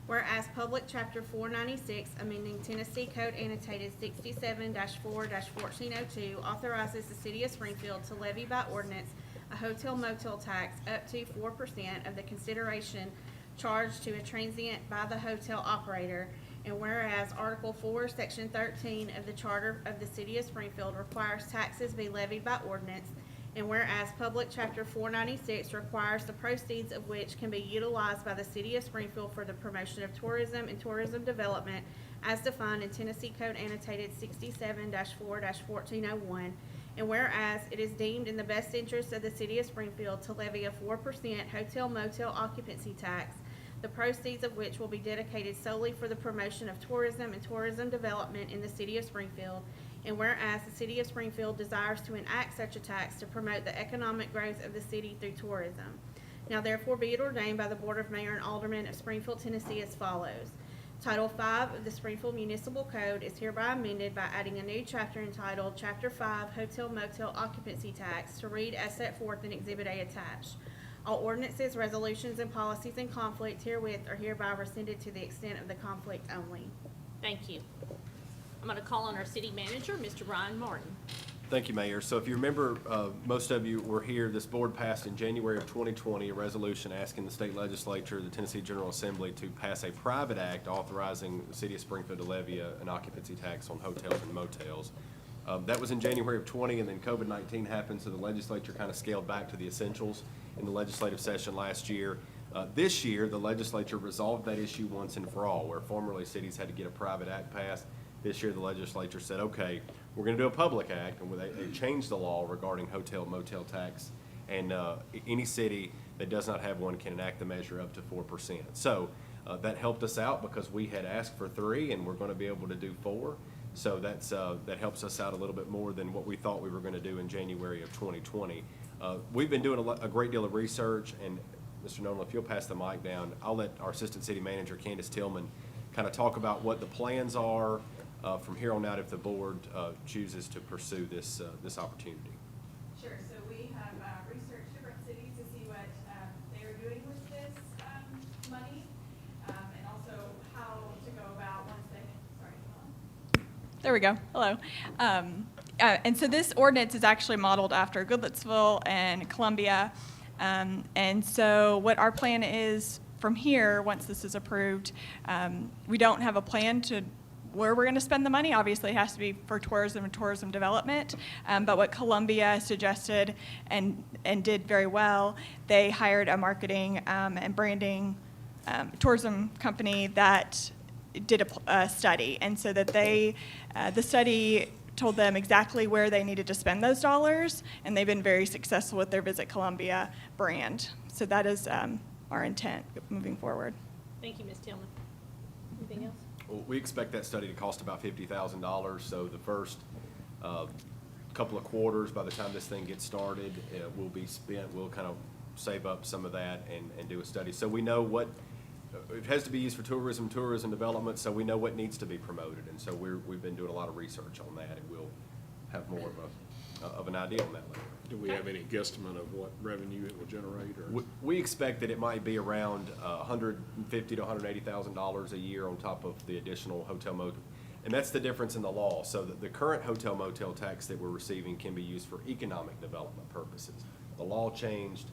Speaker 5: Whereas Public Chapter 496, amending Tennessee Code Annotated 67-4-1402, authorizes the City of Springfield to levy by ordinance a hotel motel tax up to 4% of the consideration charged to a transient by the hotel operator. And whereas Article 4, Section 13 of the Charter of the City of Springfield requires taxes be levied by ordinance, and whereas Public Chapter 496 requires the proceeds of which can be utilized by the City of Springfield for the promotion of tourism and tourism development as defined in Tennessee Code Annotated 67-4-1401, and whereas it is deemed in the best interest of the City of Springfield to levy a 4% hotel motel occupancy tax, the proceeds of which will be dedicated solely for the promotion of tourism and tourism development in the City of Springfield. And whereas the City of Springfield desires to enact such a tax to promote the economic growth of the city through tourism. Now therefore be it ordained by the Board of Mayor and Aldermen of Springfield, Tennessee as follows. Title V of the Springfield Municipal Code is hereby amended by adding a new chapter entitled Chapter 5 Hotel Motel Occupancy Tax to read as set forth in Exhibit A attached. All ordinances, resolutions, and policies in conflict herewith are hereby rescinded to the extent of the conflict only.
Speaker 1: Thank you. I'm going to call on our city manager, Mr. Ryan Martin.
Speaker 6: Thank you, Mayor. So if you remember, most of you were here, this board passed in January of 2020 a resolution asking the state legislature, the Tennessee General Assembly, to pass a private act authorizing the city of Springfield to levy an occupancy tax on hotels and motels. That was in January of 20, and then COVID-19 happened, so the legislature kind of scaled back to the essentials in the legislative session last year. This year, the legislature resolved that issue once and for all, where formerly cities had to get a private act passed. This year, the legislature said, okay, we're going to do a public act, and they changed the law regarding hotel motel tax, and any city that does not have one can enact the measure up to 4%. So that helped us out because we had asked for 3, and we're going to be able to do 4. So that helps us out a little bit more than what we thought we were going to do in January of 2020. We've been doing a great deal of research, and Mr. Nolan, if you'll pass the mic down, I'll let our Assistant City Manager, Candace Tillman, kind of talk about what the plans are from here on out if the board chooses to pursue this opportunity.
Speaker 9: Sure. So we have researched different cities to see what they are doing with this money, and also how to go about once they. Sorry.
Speaker 10: There we go. Hello. And so this ordinance is actually modeled after Goodlettsville and Columbia. And so what our plan is from here, once this is approved, we don't have a plan to where we're going to spend the money. Obviously, it has to be for tourism and tourism development. But what Columbia suggested and did very well, they hired a marketing and branding tourism company that did a study. And so that the study told them exactly where they needed to spend those dollars, and they've been very successful with their Visit Columbia brand. So that is our intent moving forward.
Speaker 1: Thank you, Ms. Tillman. Anything else?
Speaker 6: Well, we expect that study to cost about $50,000, so the first couple of quarters, by the time this thing gets started, will be spent. We'll kind of save up some of that and do a study. So we know what it has to be used for tourism development, so we know what needs to be promoted. And so we've been doing a lot of research on that, and we'll have more of an idea on that later.
Speaker 3: Do we have any guesstimate of what revenue it will generate, or?
Speaker 6: We expect that it might be around $150,000 to $180,000 a year on top of the additional hotel motel. And that's the difference in the law. So that the current hotel motel tax that we're receiving can be used for economic development purposes. The law changed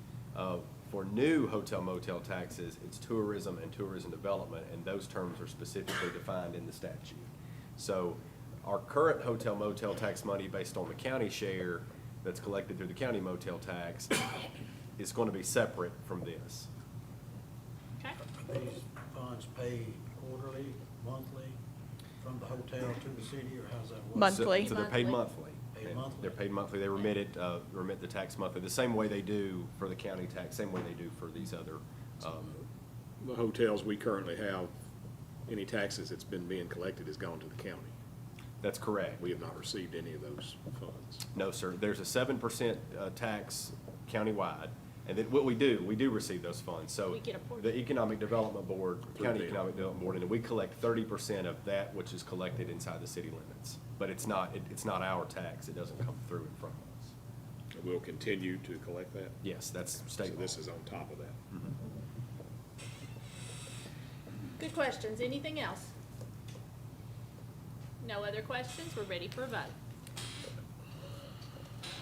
Speaker 6: for new hotel motel taxes, it's tourism and tourism development, and those terms are specifically defined in the statute. So our current hotel motel tax money based on the county share that's collected through the county motel tax is going to be separate from this.
Speaker 1: Okay,
Speaker 7: Are these funds paid quarterly, monthly, from the hotel to the city, or how's that work?
Speaker 10: Monthly.
Speaker 6: So they're paid
Speaker 1: Monthly.
Speaker 6: monthly.
Speaker 7: Paid
Speaker 6: And
Speaker 7: monthly.
Speaker 6: They're paid monthly. They remit the tax monthly, the same way they do for the county tax, same way they do for these other,
Speaker 3: The hotels we currently have, any taxes that's been being collected has gone to the county.
Speaker 6: that's correct.
Speaker 3: We have not received any of those funds.
Speaker 6: No, sir. There's a 7% tax countywide, and then what we do receive those funds. So
Speaker 1: We get a portion.
Speaker 6: the Economic Development Board,
Speaker 3: Through
Speaker 6: County
Speaker 3: them.
Speaker 6: Economic Development Board, and we collect 30% of that which is collected inside the city limits. But it's not our tax. It doesn't come through and from us.
Speaker 3: We'll continue to collect that?
Speaker 6: Yes, that's
Speaker 3: So
Speaker 6: state law.
Speaker 3: this is on top of that.
Speaker 1: good questions. Anything else? No other questions? We're ready for a vote.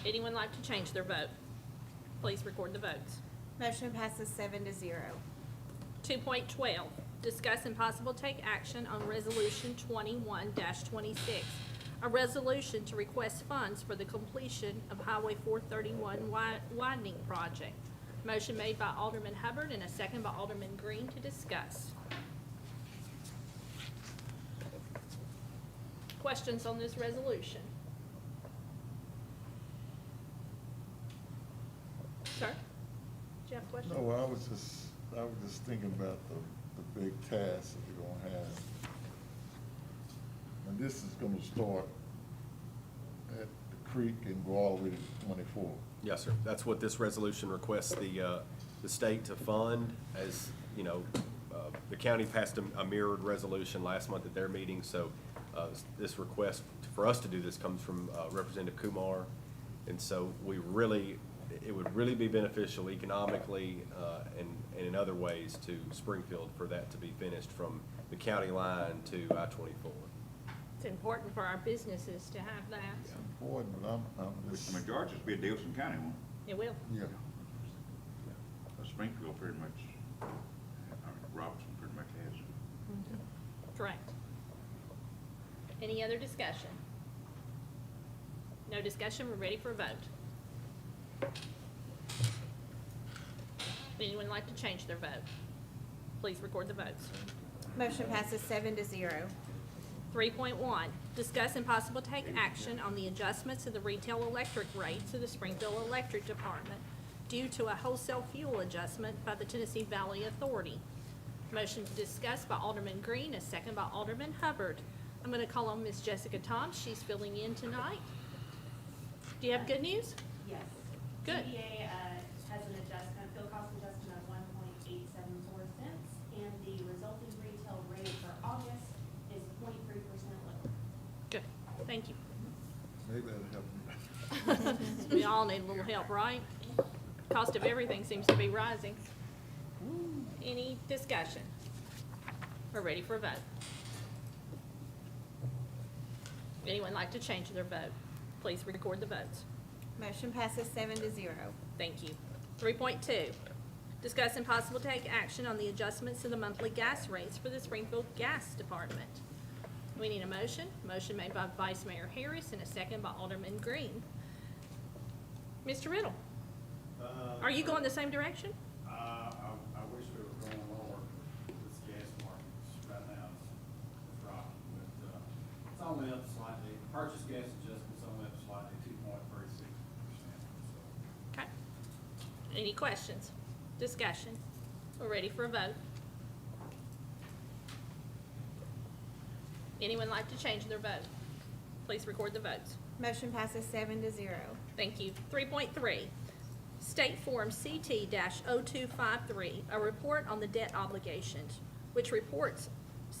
Speaker 1: Anyone like to change their vote? Please record the votes.
Speaker 5: Motion passes 7-0.
Speaker 1: 2.12, discuss and possible take action on Resolution 21-26, a resolution to request funds for the completion of Highway 431 widening project. Motion made by Alderman Hubbard and a second by Alderman Green to discuss. Questions on this resolution? Sir? Do you have a question?
Speaker 11: No, I was just thinking about the big task that we're gonna have. And this is gonna start at the creek and go all the way to 24.
Speaker 6: Yes, sir. That's what this resolution requests the state to fund. As, you know, the county passed a mirrored resolution last month at their meeting, so this request for us to do this comes from Representative Kumar. And so it would really be beneficial economically and in other ways to Springfield for that to be finished from the county line to I-24.
Speaker 1: It's important for our businesses to have that.
Speaker 11: It's important, but I'm just,
Speaker 4: I mean, Georgia's be a Dawson County one.
Speaker 1: It will.
Speaker 11: yeah.
Speaker 4: Springfield pretty much, Robertson pretty much has.
Speaker 1: Correct. Any other discussion? No discussion, we're ready for a vote. Anyone like to change their vote? Please record the votes.
Speaker 5: Motion passes 7-0.
Speaker 1: 3.1, discuss and possible take action on the adjustments of the retail electric rates of the Springfield Electric Department due to a wholesale fuel adjustment by the Tennessee Valley Authority. Motion to discuss by Alderman Green, a second by Alderman Hubbard. I'm going to call on Miss Jessica Toms. She's filling in tonight. Do you have good news?
Speaker 12: Yes.
Speaker 1: Good.
Speaker 12: TVA has an adjustment, fuel cost adjustment of 1.874 cents, and the resulting retail rate for August is 0.3% lower.
Speaker 1: Good. Thank you.
Speaker 11: Maybe that'll help me.
Speaker 1: We all need a little help, right? Cost of everything seems to be rising. Any discussion? We're ready for a vote. Anyone like to change their vote? Please record the votes.
Speaker 5: Motion passes 7-0.
Speaker 1: Thank you. 3.2, discuss and possible take action on the adjustments to the monthly gas rates for the Springfield Gas Department. We need a motion. Motion made by Vice Mayor Harris and a second by Alderman Green. Mr. Riddle, are you going the same direction?
Speaker 13: I wish we were going lower. This gas market right now is rocking, but it's only up slightly. Purchase gas adjustment's only up slightly, 2.36%.
Speaker 1: Okay. Any questions? Discussion? We're ready for a vote. Anyone like to change their vote? Please record the votes.
Speaker 5: Motion passes 7-0.
Speaker 1: Thank you. 3.3, State Form CT-0253, a report on the debt obligations, which reports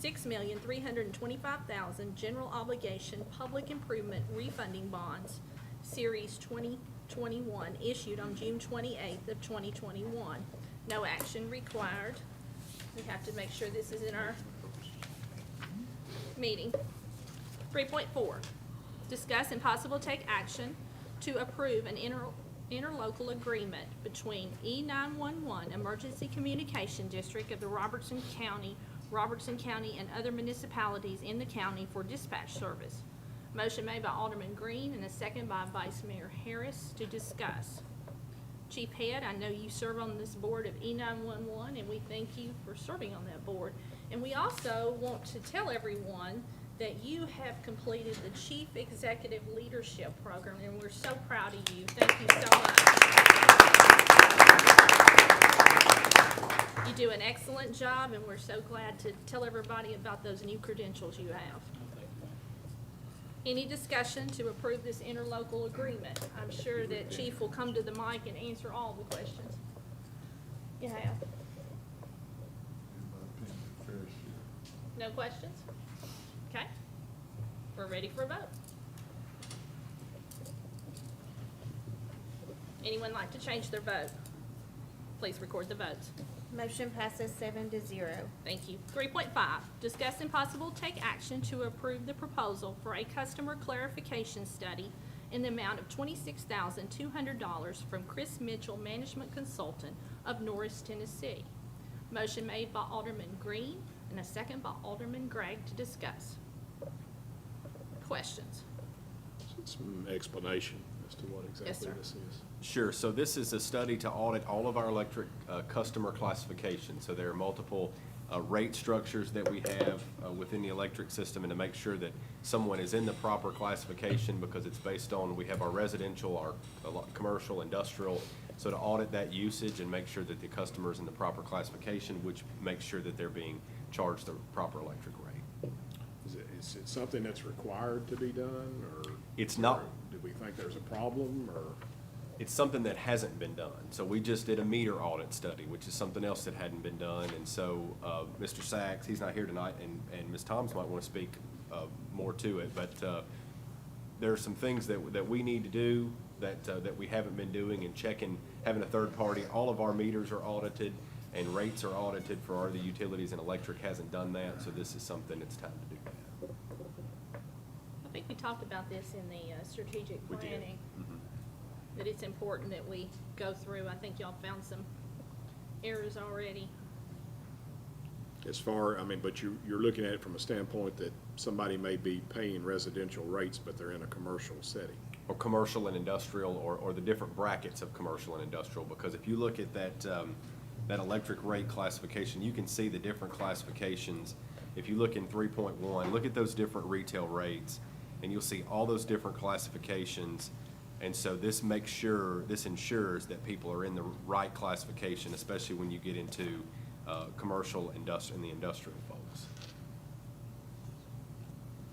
Speaker 1: $6,325,000 general obligation public improvement refunding bonds, Series 2021, issued on June 28th of 2021. No action required. We have to make sure this is in our meeting. 3.4, discuss and possible take action to approve an interlocal agreement between E911 Emergency Communication District of the Robertson County, and other municipalities in the county for dispatch service. Motion made by Alderman Green and a second by Vice Mayor Harris to discuss. Chief Head, I know you serve on this board of E911, and we thank you for serving on that board. And we also want to tell everyone that you have completed the Chief Executive Leadership Program, and we're so proud of you. Thank you so much. You do an excellent job, and we're so glad to tell everybody about those new credentials you have. Any discussion to approve this interlocal agreement? I'm sure that Chief will come to the mic and answer all the questions you have.
Speaker 11: In my opinion, fair share.
Speaker 1: No questions? Okay. We're ready for a vote. Anyone like to change their vote? Please record the votes.
Speaker 5: Motion passes 7-0.
Speaker 1: Thank you. 3.5, discuss and possible take action to approve the proposal for a customer clarification study in the amount of $26,200 from Chris Mitchell, Management Consultant of Norris, Tennessee. Motion made by Alderman Green and a second by Alderman Gregg to discuss. Questions?
Speaker 3: Some explanation as to what
Speaker 1: Yes,
Speaker 3: exactly
Speaker 1: sir.
Speaker 3: this is.
Speaker 6: Sure, so this is a study to audit all of our electric customer classifications. So there are multiple rate structures that we have within the electric system, and to make sure that someone is in the proper classification, because it's based on, we have our residential, our commercial, industrial. So to audit that usage and make sure that the customer is in the proper classification, which makes sure that they're being charged the proper electric rate.
Speaker 3: Is it something that's required to be done, or?
Speaker 6: It's not.
Speaker 3: or do we think there's a problem, or?
Speaker 6: It's something that hasn't been done. So we just did a meter audit study, which is something else that hadn't been done. And so Mr. Sachs, he's not here tonight, and Ms. Toms might want to speak more to it. But there are some things that we need to do that we haven't been doing, and checking, having a third party. All of our meters are audited and rates are audited for our other utilities, and electric hasn't done that. So this is something it's time to do that.
Speaker 1: I think we talked about this in the strategic
Speaker 6: We did.
Speaker 1: planning.
Speaker 6: Mhm.
Speaker 1: That it's important that we go through. I think y'all found some errors already.
Speaker 3: As far, I mean, but you're looking at it from a standpoint that somebody may be paying residential rates, but they're in a commercial setting.
Speaker 6: Or commercial and industrial, or the different brackets of commercial and industrial. Because if you look at that electric rate classification, you can see the different classifications. If you look in 3.1, look at those different retail rates, and you'll see all those different classifications. And so this ensures that people are in the right classification, especially when you get into commercial, and the industrial folks.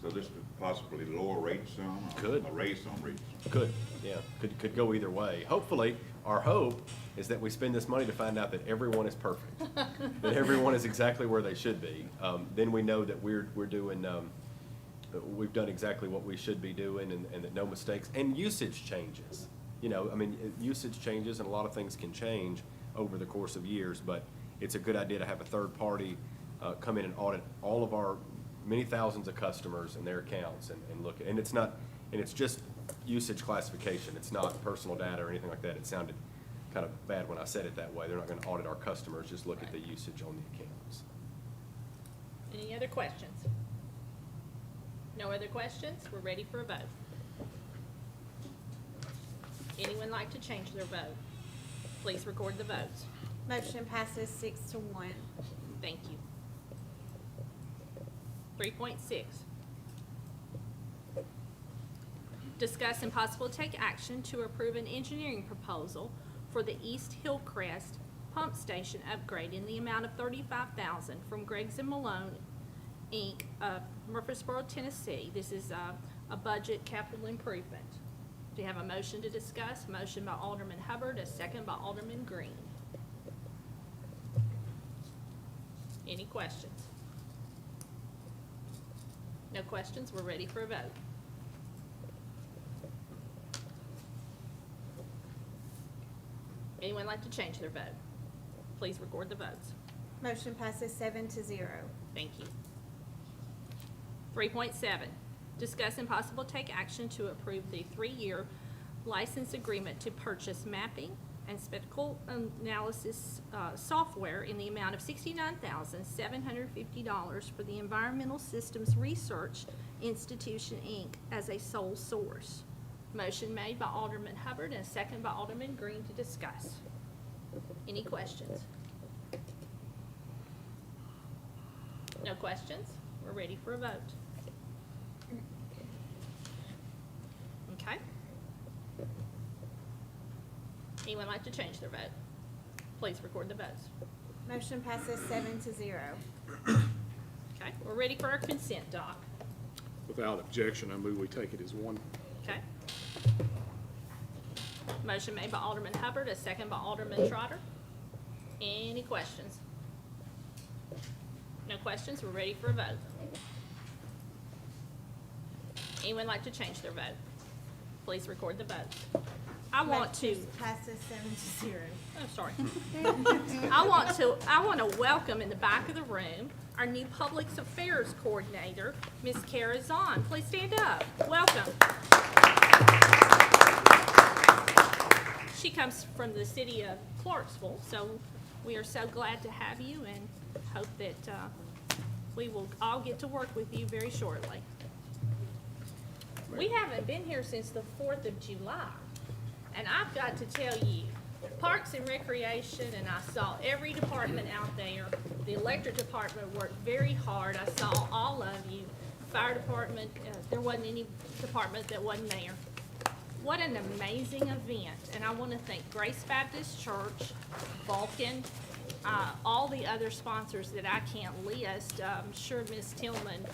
Speaker 4: So this could possibly lower rates some?
Speaker 6: Could.
Speaker 4: Or raise some rates?
Speaker 6: Could, yeah, could go either way. Hopefully, our hope is that we spend this money to find out that everyone is perfect, that everyone is exactly where they should be. Then we know that we're doing, we've done exactly what we should be doing, and that no mistakes, and usage changes. You know, I mean, usage changes, and a lot of things can change over the course of years, but it's a good idea to have a third party come in and audit all of our many thousands of customers and their accounts, and look, and it's just usage classification. It's not personal data or anything like that. It sounded kind of bad when I said it that way. They're not going to audit our customers, just look at the usage on the accounts.
Speaker 1: Any other questions? No other questions? We're ready for a vote. Anyone like to change their vote? Please record the votes.
Speaker 5: Motion passes 6-1.
Speaker 1: Thank you. 3.6. Discuss and possible take action to approve an engineering proposal for the East Hillcrest Pump Station upgrade in the amount of $35,000 from Griggs and Malone, Inc. of Murfreesboro, Tennessee. This is a budget capital improvement. Do you have a motion to discuss? Motion by Alderman Hubbard, a second by Alderman Green. Any questions? No questions? We're ready for a vote. Anyone like to change their vote? Please record the votes.
Speaker 5: Motion passes 7-0.
Speaker 1: Thank you. 3.7, discuss and possible take action to approve the 3-year license agreement to purchase mapping and spectral analysis software in the amount of $69,750 for the Environmental Systems Research Institution, Inc. as a sole source. Motion made by Alderman Hubbard and a second by Alderman Green to discuss. Any questions? No questions? We're ready for a vote. Okay. Anyone like to change their vote? Please record the votes.
Speaker 5: Motion passes 7-0.
Speaker 1: Okay, we're ready for our consent doc.
Speaker 3: Without objection, I move we take it as one.
Speaker 1: Okay. Motion made by Alderman Hubbard, a second by Alderman Trotter. Any questions? No questions? We're ready for a vote. Anyone like to change their vote? Please record the vote. I want to.
Speaker 5: Passes 7-0.
Speaker 1: Oh, sorry. I want to welcome in the back of the room our new Public Affairs Coordinator, Ms. Kara Zahn. Please stand up. Welcome. She comes from the city of Clarksville, so we are so glad to have you and hope that we will all get to work with you very shortly. We haven't been here since the 4th of July. And I've got to tell you, Parks and Recreation, and I saw every department out there. The electric department worked very hard. I saw all of you. Fire department, there wasn't any department that wasn't there. What an amazing event. And I want to thank Grace Baptist Church, Vulcan, all the other sponsors that I can't list. I'm sure Ms. Tillman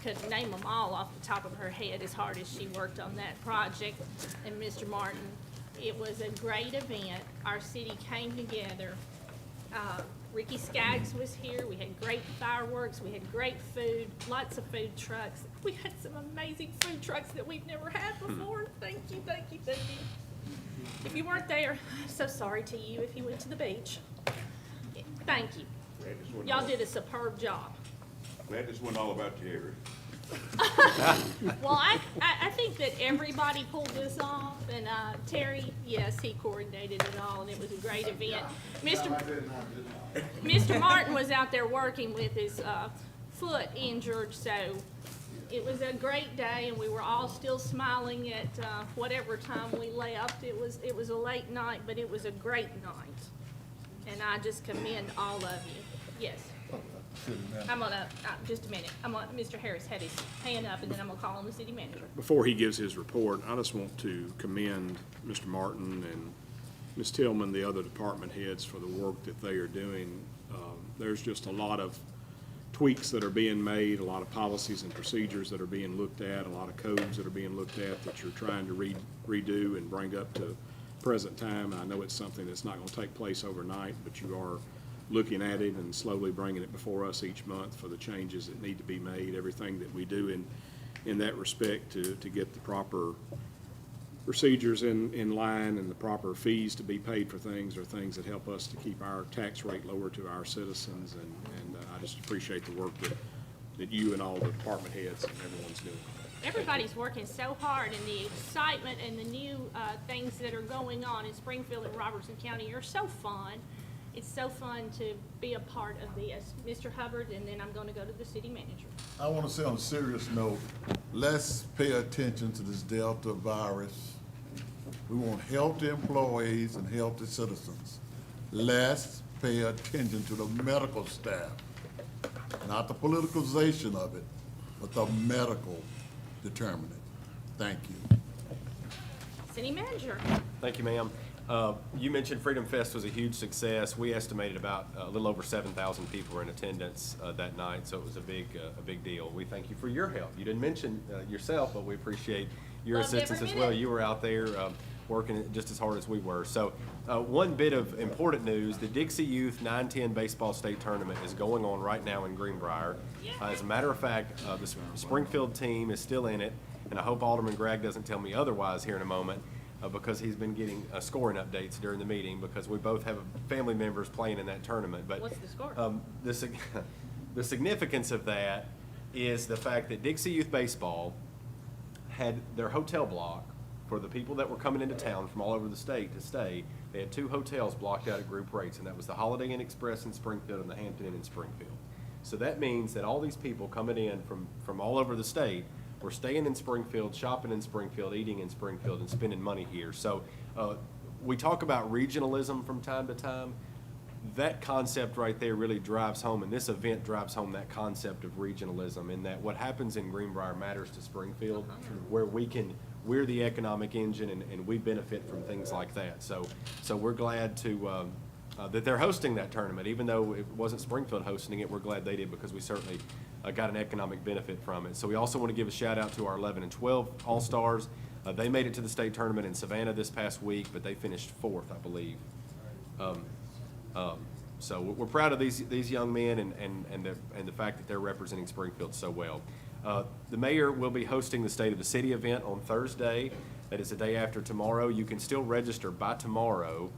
Speaker 1: could name them all off the top of her head as hard as she worked on that project. And Mr. Martin, it was a great event. Our city came together. Ricky Skaggs was here. We had great fireworks. We had great food, lots of food trucks. We had some amazing food trucks that we've never had before. Thank you, thank you, thank you. If you weren't there, I'm so sorry to you if you went to the beach. Thank you. Y'all did a superb job.
Speaker 4: Glad this wasn't all about Jerry.
Speaker 1: Well, I think that everybody pulled this off, and Terry, yes, he coordinated it all, and it was a great event. Mr. Martin was out there working with his foot injured, so it was a great day, and we were all still smiling at whatever time we left. It was a late night, but it was a great night, and I just commend all of you. Yes. I'm gonna, just a minute, Mr. Harris had his hand up, and then I'm gonna call on the city manager.
Speaker 3: Before he gives his report, I just want to commend Mr. Martin and Ms. Tillman, the other department heads, for the work that they are doing. There's just a lot of tweaks that are being made, a lot of policies and procedures that are being looked at, a lot of codes that are being looked at that you're trying to redo and bring up to present time. And I know it's something that's not gonna take place overnight, but you are looking at it and slowly bringing it before us each month for the changes that need to be made, everything that we do in that respect to get the proper procedures in line and the proper fees to be paid for things are things that help us to keep our tax rate lower to our citizens. And I just appreciate the work that you and all the department heads and everyone's doing.
Speaker 1: Everybody's working so hard, and the excitement and the new things that are going on in Springfield and Robertson County are so fun. It's so fun to be a part of this. Mr. Hubbard, and then I'm going to go to the city manager.
Speaker 11: I want to say on a serious note, let's pay attention to this Delta virus. We want healthy employees and healthy citizens. Let's pay attention to the medical staff, not the politicalization of it, but the medical determinant. Thank you.
Speaker 1: City manager.
Speaker 6: Thank you, ma'am. You mentioned Freedom Fest was a huge success. We estimated about a little over 7,000 people were in attendance that night, so it was a big deal. We thank you for your help. You didn't mention yourself, but we appreciate your
Speaker 1: Loved
Speaker 6: assistance
Speaker 1: every
Speaker 6: as well.
Speaker 1: minute.
Speaker 6: You were out there working just as hard as we were. So one bit of important news, the Dixie Youth 9-10 Baseball State Tournament is going on right now in Greenbrier. As a matter of fact, the Springfield team is still in it, and I hope Alderman Gregg doesn't tell me otherwise here in a moment, because he's been getting scoring updates during the meeting, because we both have family members playing in that tournament. But
Speaker 1: What's the score?
Speaker 6: the significance of that is the fact that Dixie Youth Baseball had their hotel block for the people that were coming into town from all over the state to stay. They had 2 hotels blocked out at group rates, and that was the Holiday Inn Express in Springfield and the Hampton Inn in Springfield. So that means that all these people coming in from all over the state were staying in Springfield, shopping in Springfield, eating in Springfield, and spending money here. So we talk about regionalism from time to time. That concept right there really drives home, and this event drives home that concept of regionalism, in that what happens in Greenbrier matters to Springfield, where we're the economic engine, and we benefit from things like that. So we're glad to that they're hosting that tournament. Even though it wasn't Springfield hosting it, we're glad they did, because we certainly got an economic benefit from it. So we also want to give a shout out to our 11 and 12 All-Stars. They made it to the state tournament in Savannah this past week, but they finished 4th, I believe. So we're proud of these young men and the fact that they're representing Springfield so well. The mayor will be hosting the State of the City event on Thursday. That is the day after tomorrow. You can still register by tomorrow.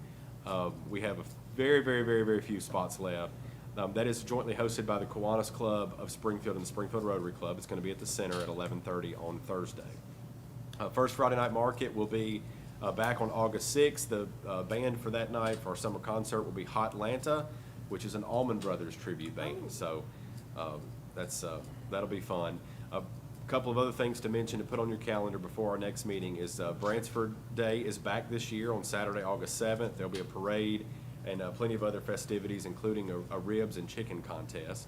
Speaker 6: We have a very few spots left. That is jointly hosted by the Kiwanis Club of Springfield and the Springfield Rotary Club. It's going to be at the center at 11:30 on Thursday. First Friday Night Market will be back on August 6th. The band for that night for our summer concert will be Hot Lanta, which is an Allman Brothers tribute band. So that'll be fun. A couple of other things to mention to put on your calendar before our next meeting is Bransford Day is back this year on Saturday, August 7th. There'll be a parade and plenty of other festivities, including a ribs and chicken contest.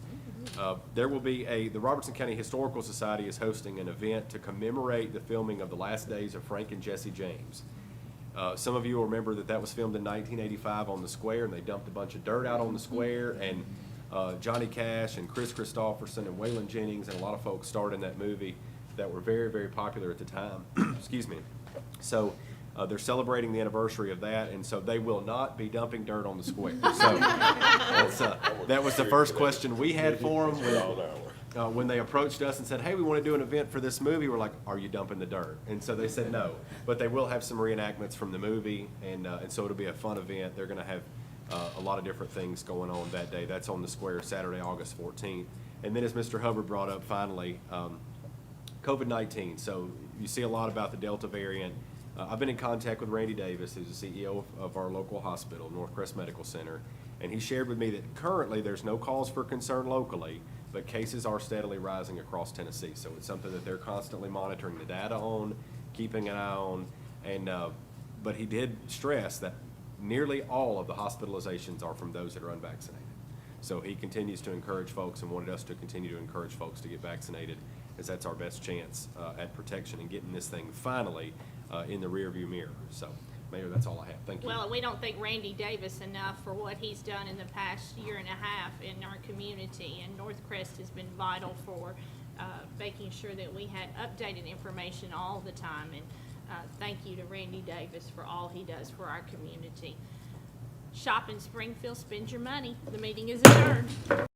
Speaker 6: There will be the Robertson County Historical Society is hosting an event to commemorate the filming of The Last Days of Frank and Jesse James. Some of you will remember that was filmed in 1985 on the square, and they dumped a bunch of dirt out on the square, and Johnny Cash and Chris Christopherson and Waylon Jennings and a lot of folks starred in that movie that were very popular at the time. Excuse me. So they're celebrating the anniversary of that, and so they will not be dumping dirt on the square. So that was the first question we had for them when they approached us and said, hey, we want to do an event for this movie. We're like, are you dumping the dirt? And so they said no. But they will have some reenactments from the movie, and so it'll be a fun event. They're going to have a lot of different things going on that day. That's on the square Saturday, August 14th. And then as Mr. Hubbard brought up finally, COVID-19. So you see a lot about the Delta variant. I've been in contact with Randy Davis, who's the CEO of our local hospital, Northcrest Medical Center, and he shared with me that currently there's no cause for concern locally, but cases are steadily rising across Tennessee. So it's something that they're constantly monitoring the data on, keeping an eye on, and but he did stress that nearly all of the hospitalizations are from those that are unvaccinated. So he continues to encourage folks and wanted us to continue to encourage folks to get vaccinated, as that's our best chance at protection and getting this thing finally in the rearview mirror. So, Mayor, that's all I have. Thank you.
Speaker 1: Well, we don't thank Randy Davis enough for what he's done in the past year and a half in our community, and Northcrest has been vital for making sure that we had updated information all the time, and thank you to Randy Davis for all he does for our community. Shop in Springfield, spend your money. The meeting is adjourned.